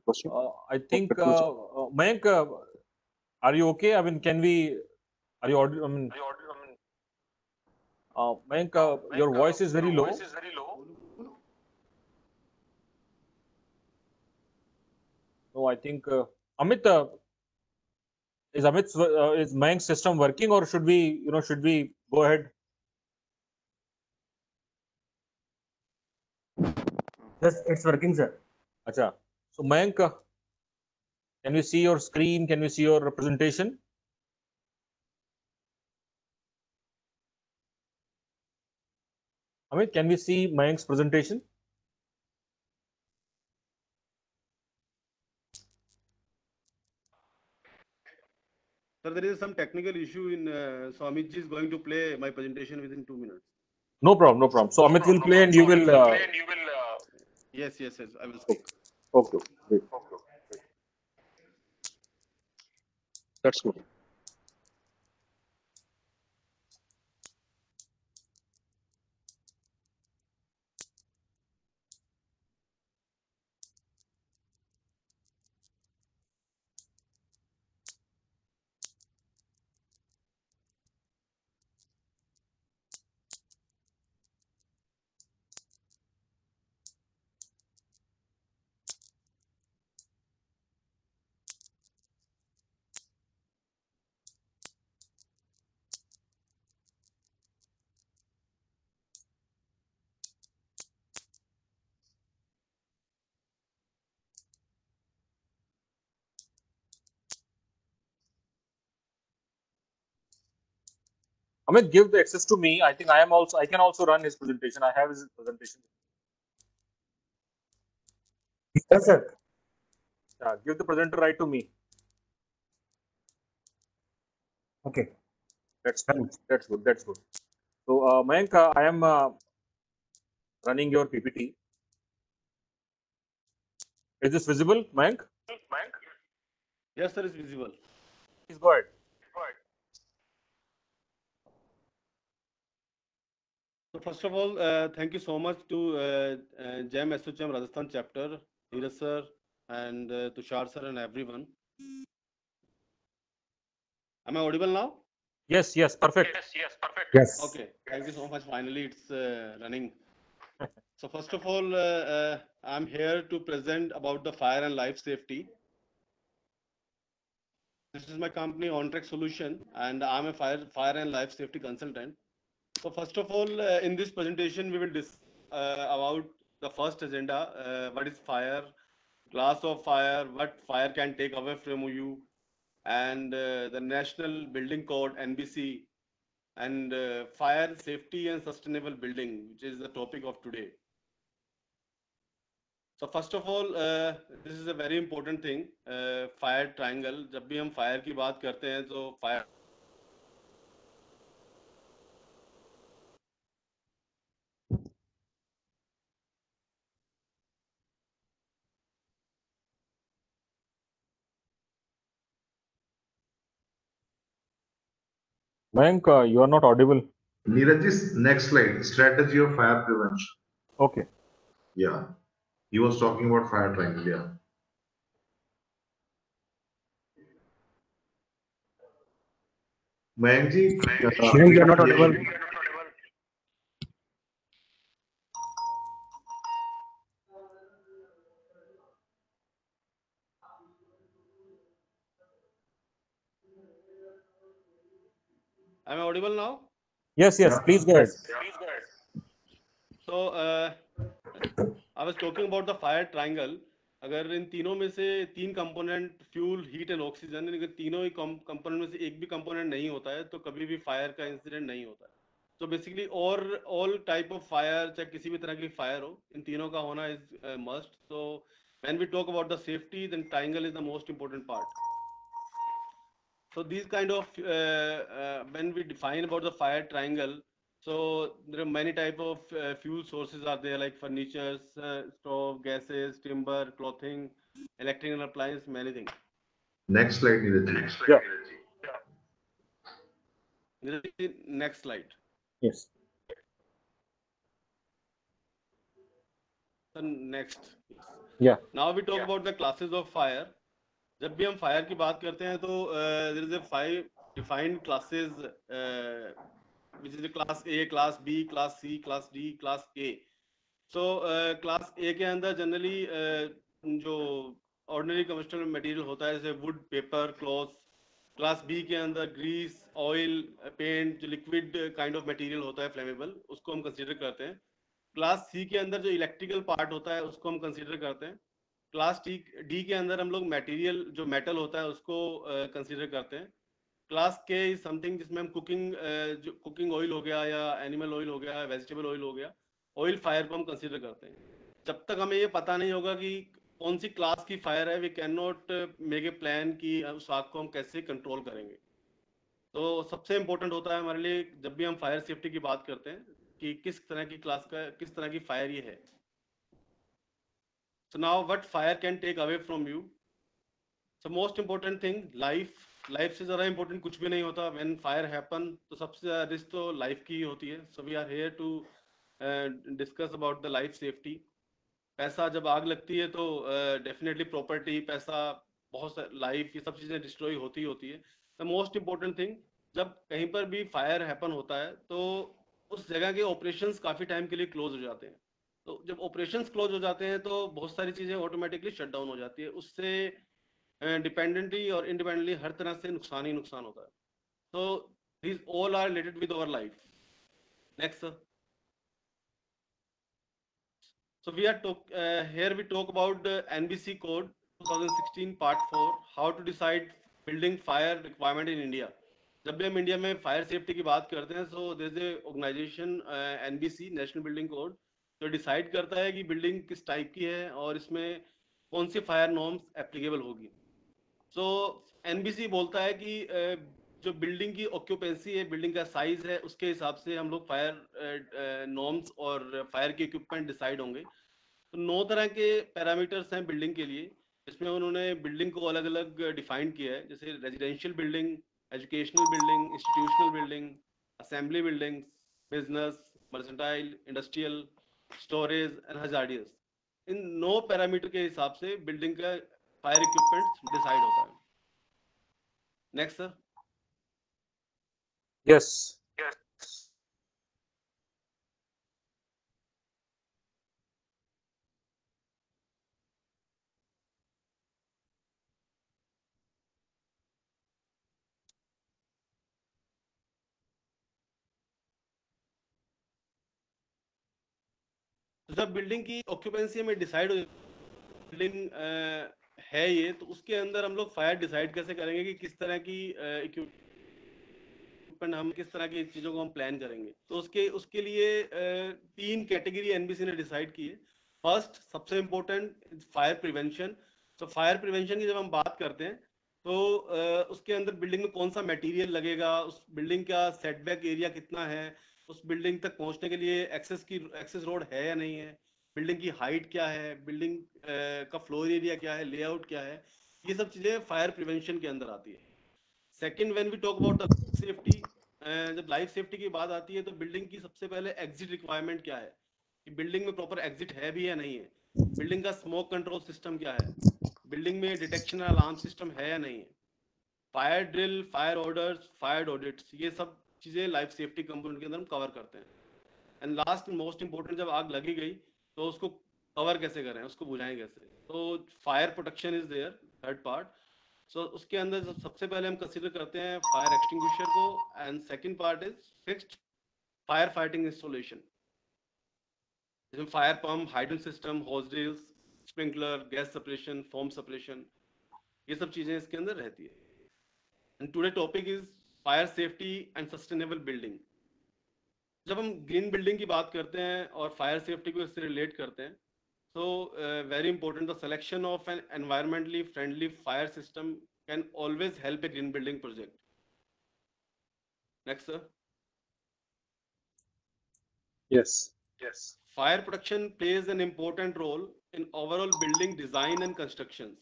C: question?
B: I think
C: conclusion.
B: Mayank, are you okay? I mean, can we? Are you audio? I mean, Mayank, your voice is very low. No, I think Amit, is Mayank's system working, or should we go ahead?
A: Yes, it's working, sir.
B: Acha. So Mayank, can we see your screen? Can we see your presentation? Amit, can we see Mayank's presentation?
G: Sir, there is some technical issue in, so Amit ji is going to play my presentation within 2 minutes.
B: No problem, no problem. So Amit will play and you will.
G: Yes, I will speak.
B: Okay, great.
C: That's good.
B: Amit, give the access to me. I think I can also run his presentation. I have his presentation.
A: Yes, sir.
B: Give the presenter right to me.
A: Okay.
B: That's good. That's good. That's good. So Mayank, I am running your PPT. Is this visible, Mayank?
G: Yes, sir, it's visible.
B: Please go ahead.
G: So first of all, thank you so much to GEM SOCHM Rajasthan chapter, Neeraj sir, and Tushar sir, and everyone. Am I audible now?
B: Yes, perfect.
A: Yes.
G: Okay, thank you so much. Finally, it's running. So first of all, I'm here to present about the fire and life safety. This is my company, OnTrack Solution, and I'm a fire and life safety consultant. So first of all, in this presentation, we will discuss about the first agenda, what is fire, class of fire, what fire can take away from you, and the National Building Code, NBC, and fire safety and sustainable building, which is the topic of today. So first of all, this is a very important thing, fire triangle. जब भी हम fire की बात करते हैं, तो fire
B: Mayank, you are not audible.
E: Neeraj's next slide, strategy of fire prevention.
B: Okay.
E: Yeah, he was talking about fire triangle. Yeah. Mayankji,
A: Mayank, you are not audible.
G: Am I audible now?
B: Yes, yes,
E: Yeah.
B: please go ahead.
G: So I was talking about the fire triangle. अगर इन तीनों में से तीन component fuel, heat and oxygen, अगर तीनों ही component में से एक भी कंपोनेंट नहीं होता है तो कभी भी फायर का इंसिडेंट नहीं होता है. तो basically all type of fire, चाहे किसी भी तरह की फायर हो, इन तीनों का होना is must. So when we talk about the safety, then triangle is the most important part. So these kind of when we define about the fire triangle, so there are many type of fuel sources are there, like furnitures, stove, gases, timber, clothing, electrical appliance, many things.
E: Next slide, Neeraj.
B: Yeah.
G: Next slide.
B: Yes.
G: So next.
B: Yeah.
G: Now we talk about the classes of fire. जब भी हम fire की बात करते हैं तो there is a 5 defined classes, which is the class A, class B, class C, class D, class A. So class A के अंदर जनरली जो ऑर्डिनरी कमर्शियल मटेरियल होता है, जैसे wood, paper, cloth. Class B के अंदर ग्रीस, ऑयल, पेंट, जो liquid kind of material होता है फ्लेमेबल, उसको हम कंसीडर करते हैं. क्लास सी के अंदर जो इलेक्ट्रिकल पार्ट होता है उसको हम कंसीडर करते हैं. क्लास डी के अंदर हम लोग मटेरियल जो मेटल होता है उसको कंसीडर करते हैं. क्लास के इज समथिंग जिसमें हम जो कुकिंग ऑयल हो गया या एनिमल ऑयल हो गया, वेजिटेबल ऑयल हो गया, ऑयल फायर को हम कंसीडर करते हैं. जब तक हमें ये पता नहीं होगा कि कौन सी क्लास की फायर है, we can not make a plan कि उस आग को हम कैसे कंट्रोल करेंगे. तो सबसे इंपॉर्टेंट होता है हमारे लिए जब भी हम फायर सेफ्टी की बात करते हैं कि किस तरह की क्लास का, किस तरह की फायर ये है. So now what fire can take away from you? So most important thing, life से ज़्यादा important कुछ भी नहीं होता. When fire happen, तो सबसे ज़्यादा risk तो life की ही होती है. So we are here to discuss about the life safety. पैसा जब आग लगती है तो डेफिनेटली प्रॉपर्टी, पैसा, बहुत लाइफ, ये सब चीज़ें डिस्ट्रॉय होती है. द मोस्ट इम्पोर्टेंट थिंग, जब कहीं पर भी फायर हैपन होता है तो उस जगह के ऑपरेशंस काफ़ी टाइम के लिए क्लोज हो जाते हैं. तो जब ऑपरेशंस क्लोज हो जाते हैं तो बहुत सारी चीज़ें ऑटोमेटिकली शट डाउन हो जाती है. उससे डिपेंडेंटली और इंडिपेंडेंटली हर तरह से नुकसान ही नुकसान होता है. तो these all are related with our life. Next sir. So we are here we talk about the NBC code 2016 part 4, how to decide building fire requirement in India. जब भी हम इंडिया में फायर सेफ्टी की बात करते हैं, so there is a organization NBC, national building code, जो decide करता है कि बिल्डिंग किस टाइप की है और इसमें कौन सी फायर नॉर्म्स एप्लीकेबल होगी. So NBC बोलता है कि जो बिल्डिंग की ऑक्यूपेंसी है, बिल्डिंग का साइज है, उसके हिसाब से हम लोग फायर नॉर्म्स और फायर के इक्विपमेंट डिसाइड होंगे. तो 9 तरह के पैरामीटर्स हैं बिल्डिंग के लिए, इसमें उन्होंने बिल्डिंग को अलग अलग डिफाइन किया है. जैसे residential building, educational building, institutional building, assembly building, business, mercantile, industrial, storage and hazardous. In 9 parameter के हिसाब से बिल्डिंग का फायर इक्विपमेंट डिसाइड होता है. Next sir.
B: Yes.
G: जब बिल्डिंग की ऑक्यूपेंसी में डिसाइड हो, बिल्डिंग है ये, तो उसके अंदर हम लोग फायर डिसाइड कैसे करेंगे कि किस तरह की इक्विपमेंट, हम किस तरह की चीज़ों को हम प्लान करेंगे. तो उसके लिए 3 कैटेगरी एनबीसी ने डिसाइड की है. फर्स्ट, सबसे इम्पोर्टेंट, फायर प्रिवेंशन. तो फायर प्रिवेंशन की जब हम बात करते हैं तो उसके अंदर बिल्डिंग में कौन सा मटेरियल लगेगा, उस बिल्डिंग का सेटबैक एरिया कितना है, उस बिल्डिंग तक पहुंचने के लिए एक्सेस रोड है या नहीं है, बिल्डिंग की हाइट क्या है, बिल्डिंग का फ्लोर एरिया क्या है, लेआउट क्या है, ये सब चीज़ें फायर प्रिवेंशन के अंदर आती है. Second, when we talk about the safety, जब लाइफ सेफ्टी की बात आती है तो बिल्डिंग की सबसे पहले एग्जिट रिक्वायरमेंट क्या है कि बिल्डिंग में प्रॉपर एग्जिट है भी या नहीं है, बिल्डिंग का स्मोक कंट्रोल सिस्टम क्या है, बिल्डिंग में डिटेक्शन अलार्म सिस्टम है या नहीं है, fire drill, fire orders, fire audits, ये सब चीजें लाइफ सेफ्टी कंपोनेंट के अंदर हम कवर करते हैं। एंड लास्ट मोस्ट इंपॉर्टेंट, जब आग लगी गई तो उसको कवर कैसे करें, उसको बुझाएं कैसे, तो fire protection is there, third part. So उसके अंदर सबसे पहले हम कंसीडर करते हैं फायर एक्सटिंग्विशर को, and second part is fixed fire fighting installation, जिसमें fire pump, hydrant system, hose drills, sprinkler, gas separation, foam separation, ये सब चीजें इसके अंदर रहती है। And today topic is fire safety and sustainable building. जब हम ग्रीन बिल्डिंग की बात करते हैं और फायर सेफ्टी को इससे रिलेट करते हैं, so very important, the selection of an environmentally friendly fire system can always help a green building project. Next, sir.
B: Yes.
G: Fire protection plays an important role in overall building design and constructions.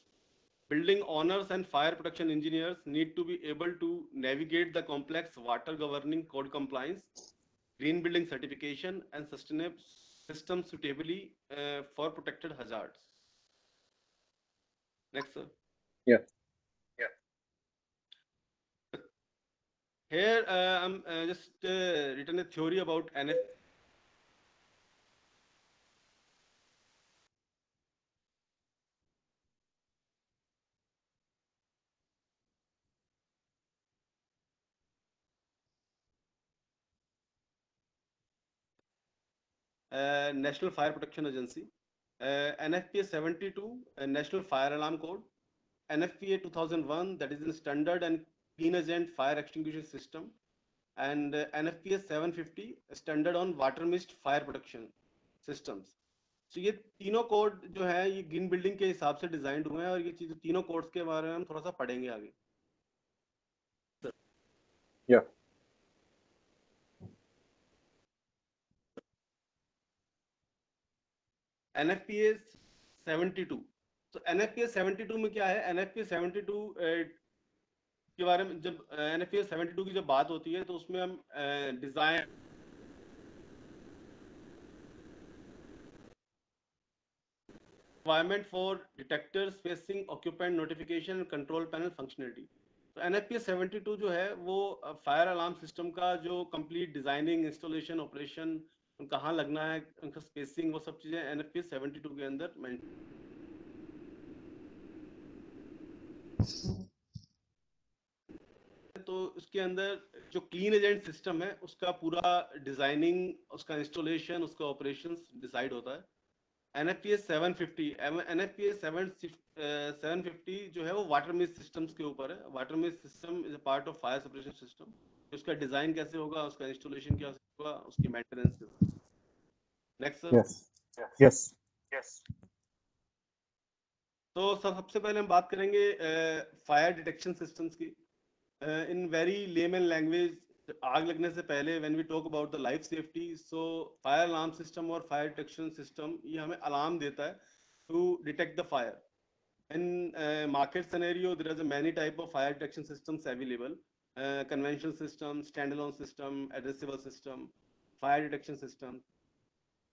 G: Building owners and fire protection engineers need to be able to navigate the complex water governing code compliance, green building certification, and sustainable systems suitably for protected hazards. Next, sir.
B: Yeah.
G: Here, I'm just written a theory about NF. National Fire Protection Agency, NFPA 72, National Fire Alarm Code, NFPA 2001, that is in standard and clean agent fire extinguisher system, and NFPA 750, standard on water mist fire protection systems. So ये तीनों code जो है ये green building के हिसाब से designed हुए हैं, और ये चीज तीनों कोड्स के बारे में हम थोड़ा सा पढ़ेंगे आगे।
B: Yeah.
G: NFPA 72, तो NFPA 72 में क्या है, NFPA 72 के बारे में जब NFPA 72 की जब बात होती है तो उसमें हम design requirement for detectors facing occupant notification and control panel functionality. तो NFPA 72 जो है वो फायर अलार्म सिस्टम का जो कंप्लीट डिजाइनिंग, इंस्टॉलेशन, ऑपरेशन, कहाँ लगना है, उनका स्पेसिंग, वो सब चीजें NFPA 72 के अंदर तो इसके अंदर जो क्लीन एजेंट सिस्टम है उसका पूरा डिजाइनिंग, उसका इंस्टॉलेशन, उसका ऑपरेशंस डिसाइड होता है। NFPA 750, NFPA 750 जो है वो वाटर मिस्ट सिस्टम्स के ऊपर है। Water mist system is a part of fire separation system. उसका डिजाइन कैसे होगा, उसका इंस्टॉलेशन क्या होगा, उसकी मेंटेनेंस। Next sir.
B: Yes.
G: तो सबसे पहले हम बात करेंगे फायर डिटेक्शन सिस्टम्स की। इन वेरी लेमन लैंग्वेज, आग लगने से पहले when we talk about the life safety, so fire alarm system और फायर डिटेक्शन सिस्टम ये हमें अलार्म देता है to detect the fire. In market scenario there is many type of fire detection systems available, conventional system, stand alone system, addressable system, fire detection system.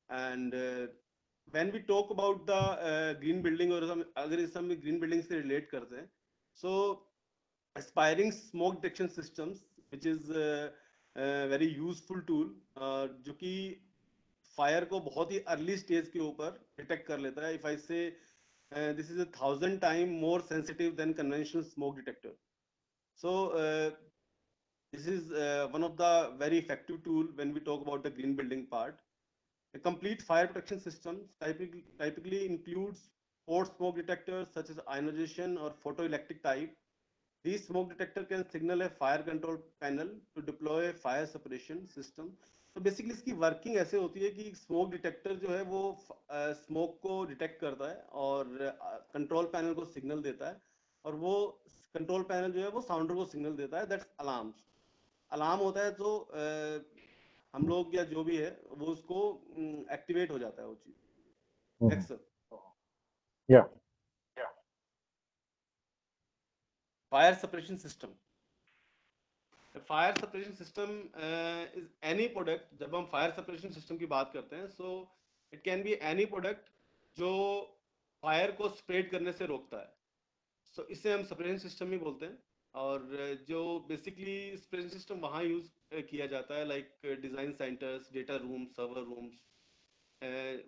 G: And when we talk about the green building, और अगर इस हम green building से relate करते हैं, so aspiring smoke detection systems which is very useful tool, जो कि fire को बहुत ही अर्ली स्टेज के ऊपर डिटेक्ट कर लेता है। If I say this is 1000 time more sensitive than conventional smoke detector. So this is one of the very effective tool when we talk about the green building part. A complete fire protection system typically includes 4 smoke detectors such as ionization or photoelectric type. These smoke detector can signal a fire control panel to deploy a fire separation system. तो basically इसकी working ऐसे होती है कि smoke detector जो है वो smoke को डिटेक्ट करता है और कंट्रोल पैनल को सिग्नल देता है, और वो कंट्रोल पैनल जो है वो साउंडर को सिग्नल देता है, दैट्स अलार्म्स। अलार्म होता है तो हम लोग या जो भी है वो उसको एक्टिवेट हो जाता है वो चीज। Next sir.
B: Yeah.
G: Fire separation system. Fire separation system is any product. जब हम फायर सेपरेशन सिस्टम की बात करते हैं, so it can be any product जो फायर को स्प्रेड करने से रोकता है. सो इसे हम सेपरेशन सिस्टम ही बोलते हैं. और जो बेसिकली सेपरेशन सिस्टम वहाँ यूज किया जाता है, like design centres, data room, server rooms,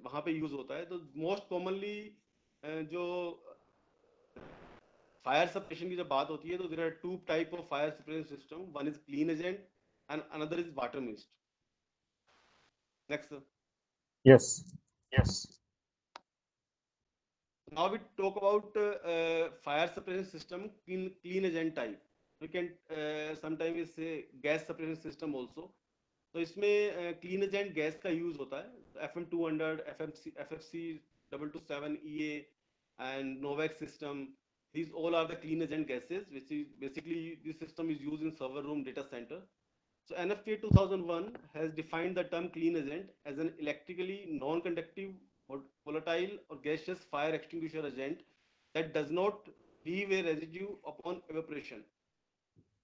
G: वहाँ पे यूज होता है. तो मोस्ट कॉमनली जो फायर सेपरेशन की जब बात होती है, तो there are two type of fire separation system. One is clean agent and another is water mist. Next.
B: Yes.
G: Now we talk about fire separation system, clean agent type. We can sometimes say gas separation system also. तो इसमें clean agent gas का use होता है. FM200, FFC 227 EA and Novex system. These all are the clean agent gases, which is basically this system is used in server room data center. So NFPA 2001 has defined the term clean agent as an electrically non-conductive or volatile or gaseous fire extinguisher agent that does not leave a residue upon evaporation.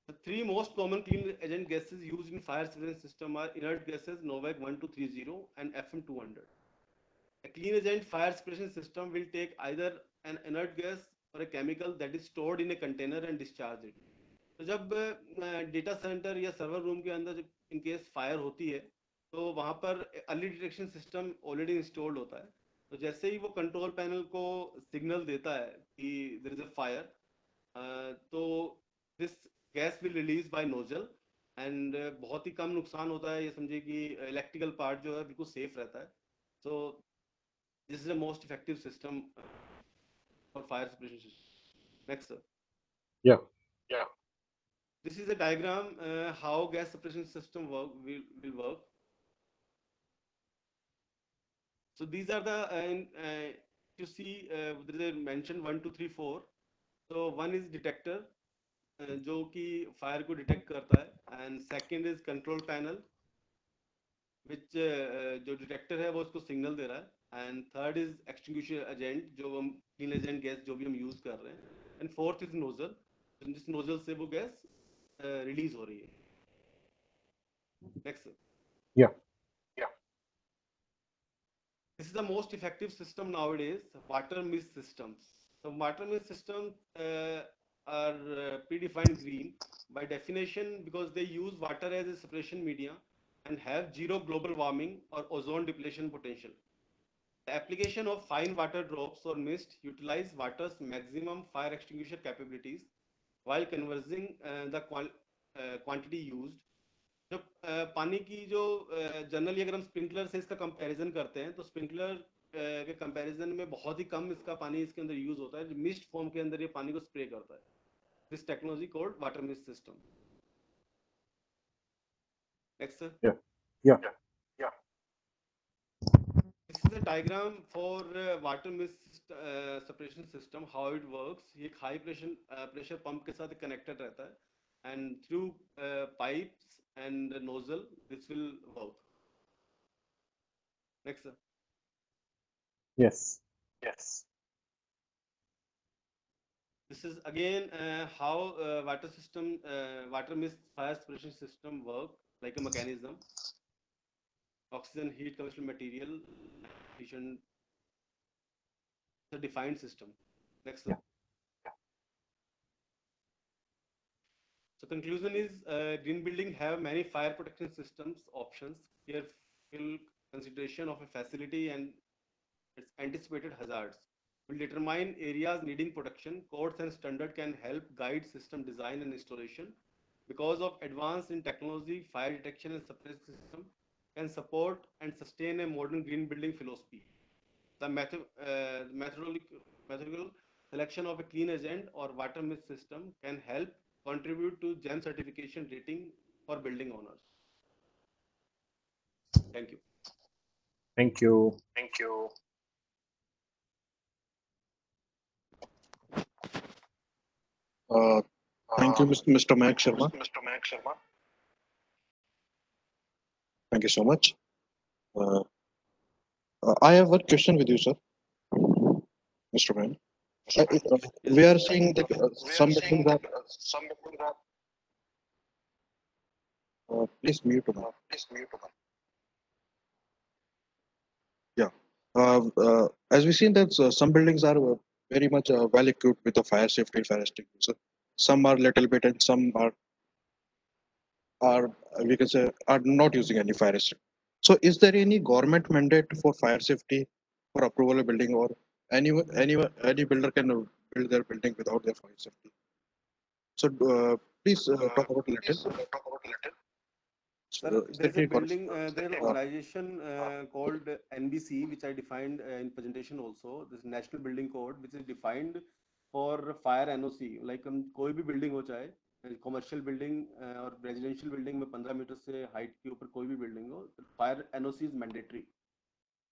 G: The three most common clean agent gases used in fire separation system are inert gases NOVAC 1230 and FM200. A clean agent fire separation system will take either an inert gas or a chemical that is stored in a container and discharge it. तो जब data centre या server room के अंदर in case fire होती है, तो वहाँ पर early detection system already installed होता है. तो जैसे ही वो कंट्रोल पैनल को सिग्नल देता है कि देयर इज अ फायर, तो this gas will release by nozzle and बहुत ही कम नुकसान होता है. ये समझिए कि इलेक्ट्रिकल पार्ट जो है बिल्कुल सेफ रहता है. सो this is the most effective system for fire separation system. Next sir.
B: Yeah.
G: This is a diagram how gas separation system will work. So these are the you see there is mentioned 1 2 3 4. So one is detector जो कि fire को detect करता है, and second is control panel which जो detector है वो उसको signal दे रहा है, and third is extinguisher agent जो हम क्लीन एजेंट गैस जो भी हम यूज कर रहे हैं, एंड फोर्थ इज नोजल जिस नोजल से वो गैस रिलीज हो रही है. Next.
B: Yeah.
G: This is the most effective system nowadays, water mist systems. So water mist systems are predefined green by definition because they use water as a separation media and have zero global warming or ozone depletion potential. The application of fine water drops or mist utilize water's maximum fire extinguisher capabilities while conversing the quantity used. जो पानी की जो generally अगर हम sprinkler से इसका comparison करते हैं, तो स्प्रिंकलर के कंपैरिजन में बहुत ही कम इसका पानी इसके अंदर यूज होता है. मिस्ट फॉर्म के अंदर ये पानी को स्प्रे करता है. This technology called water mist system. Next sir.
B: Yeah.
G: This is a diagram for water mist separation system, how it works. ये एक हाई प्रेशर पंप के साथ कनेक्टेड रहता है, and through pipes and nozzle this will work. Next sir.
B: Yes.
G: This is again how water mist fire separation system work like a mechanism. Oxygen, heat, combustible material, efficient, it's a defined system. Next sir. So conclusion is green building have many fire protection systems options, careful consideration of a facility and its anticipated hazards will determine areas needing protection. Codes and standard can help guide system design and installation. Because of advance in technology, fire detection and separation system can support and sustain a modern green building philosophy. The methodological selection of a clean agent or water mist system can help contribute to GEM certification rating for building owners. Thank you.
B: Thank you.
C: Thank you, Mr. Mayak Sharma. Thank you so much. I have one question with you, sir. Mr. Man. We are seeing that some buildings are Please mute. Yeah. As we seen that some buildings are very much well equipped with the fire safety, fire extinguisher. Some are little bit, and some are we can say are not using any fire extinguisher. So, is there any government mandate for fire safety for approval of building, or any builder can build their building without their fire safety? So, please talk about a little.
G: Sir,
C: Is
G: there
C: there
G: is a
C: any
G: building, there is an organization called NBC, which I defined in presentation also. This National Building Code, which is defined for fire NOC. Like कोई भी building हो चाहे, commercial building और residential building में 15 metre से height के ऊपर कोई भी building हो, fire NOC is mandatory.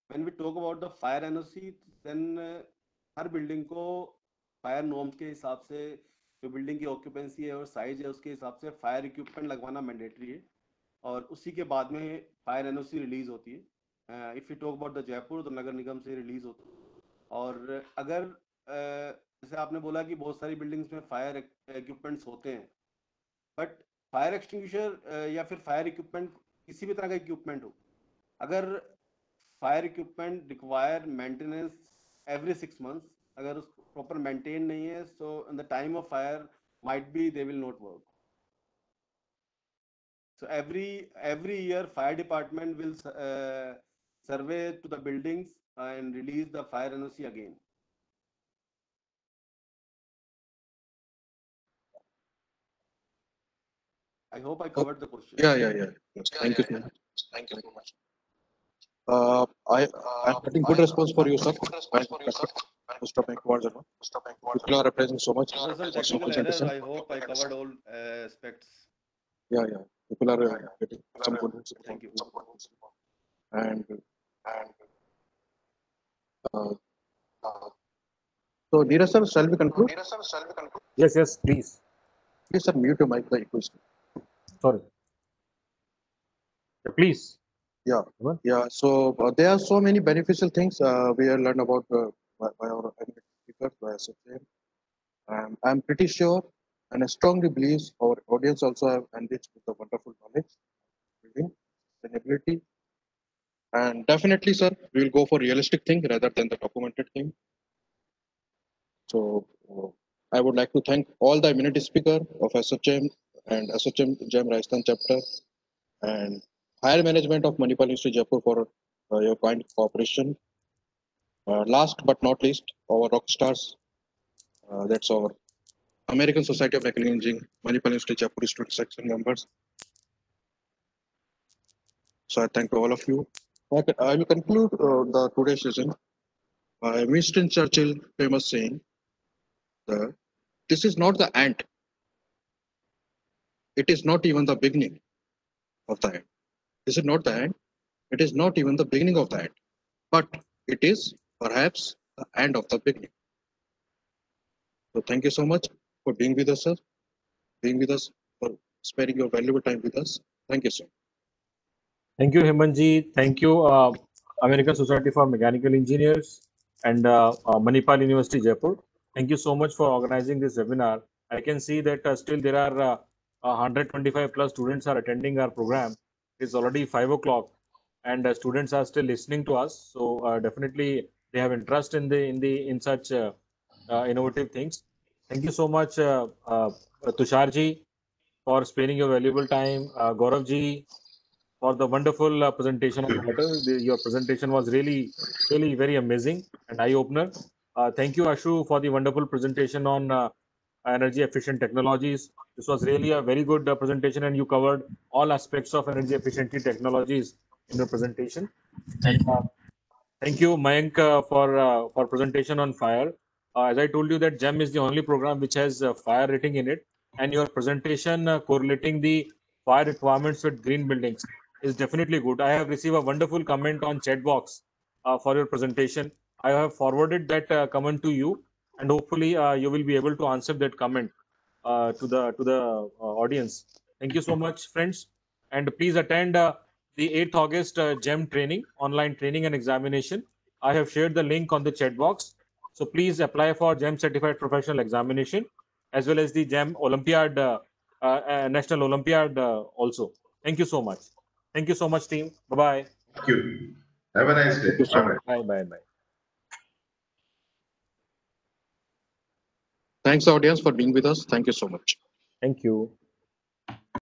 G: When we talk about the fire NOC, then her building को fire norms के हिसाब से जो building की occupancy है और size है उसके हिसाब से fire equipment लगवाना mandatory है. और उसी के बाद में फायर एनओसी रिलीज होती है. If you talk about the Jaipur तो नगर निगम से रिलीज होती है. और अगर जैसे आपने बोला कि बहुत सारी बिल्डिंग्स में फायर इक्विपमेंट्स होते हैं, बट फायर एक्सटिंग्विशर या फिर फायर इक्विपमेंट किसी भी तरह का इक्विपमेंट हो, अगर fire equipment require maintenance every 6 months, अगर उसको प्रॉपर मेंटेन नहीं है, so in the time of fire might be they will not work. So every year, fire department will survey to the buildings and release the fire NOC again. I hope I covered the question.
C: Yeah. Yes, thank you so much. Thank you so much. I'm getting good response for you, sir. Mr. Bankward, people are appraising so much.
G: There was some
C: for some
G: technical error.
C: presentation.
G: I hope I covered all aspects.
C: Yeah. People are getting some good.
G: Thank you.
C: And so, Neeraj sir, shall we conclude?
B: Yes, please.
C: Please, sir, mute your mic. The equation.
B: Sorry. Please.
C: Yeah. So there are so many beneficial things we have learned about by our speakers, by SFM. I'm pretty sure, and I strongly believe our audience also have enriched with the wonderful knowledge, building, sustainability, and definitely, sir, we will go for realistic thing rather than the documented thing. So I would like to thank all the eminent speaker of SHM and SHM GEM Rajasthan chapter and higher management of Manipal Institute Jaipur for your kind cooperation. Last but not least, our rock stars. That's our American Society of Mechanical Engineering, Manipal Institute Jaipur student section members. So I thank all of you. I will conclude the today's session by Winston Churchill famous saying, "This is not the end. It is not even the beginning of the end. This is not the end. It is not even the beginning of the end, but it is perhaps the end of the beginning." So thank you so much for being with us, sir. Being with us, for sparing your valuable time with us. Thank you, sir.
B: Thank you, Hemanji. Thank you, American Society for Mechanical Engineers and Manipal University, Jaipur. Thank you so much for organizing this webinar. I can see that still there are 125 plus students are attending our program. It's already 5 o'clock, and students are still listening to us. So definitely they have interest in such innovative things. Thank you so much, Tusharji, for spending your valuable time. Gauravji, for the wonderful presentation on water. Your presentation was really very amazing and eye-opener. Thank you, Ashu, for the wonderful presentation on energy efficient technologies. This was really a very good presentation, and you covered all aspects of energy efficiency technologies in your presentation. And thank you, Mayank, for presentation on fire. As I told you that GEM is the only program which has fire rating in it, and your presentation correlating the fire requirements with green buildings is definitely good. I have received a wonderful comment on chat box for your presentation. I have forwarded that comment to you, and hopefully you will be able to answer that comment to the audience. Thank you so much, friends, and please attend the 8th August GEM training, online training and examination. I have shared the link on the chat box. So please apply for GEM certified professional examination as well as the GEM Olympiad, National Olympiad also. Thank you so much. Thank you so much, team. Bye-bye.
E: Thank you. Have a nice day.
C: Thank you so
E: Bye-bye.
C: much.
B: Bye-bye.
C: Thanks, audience, for being with us. Thank you so much.
B: Thank you.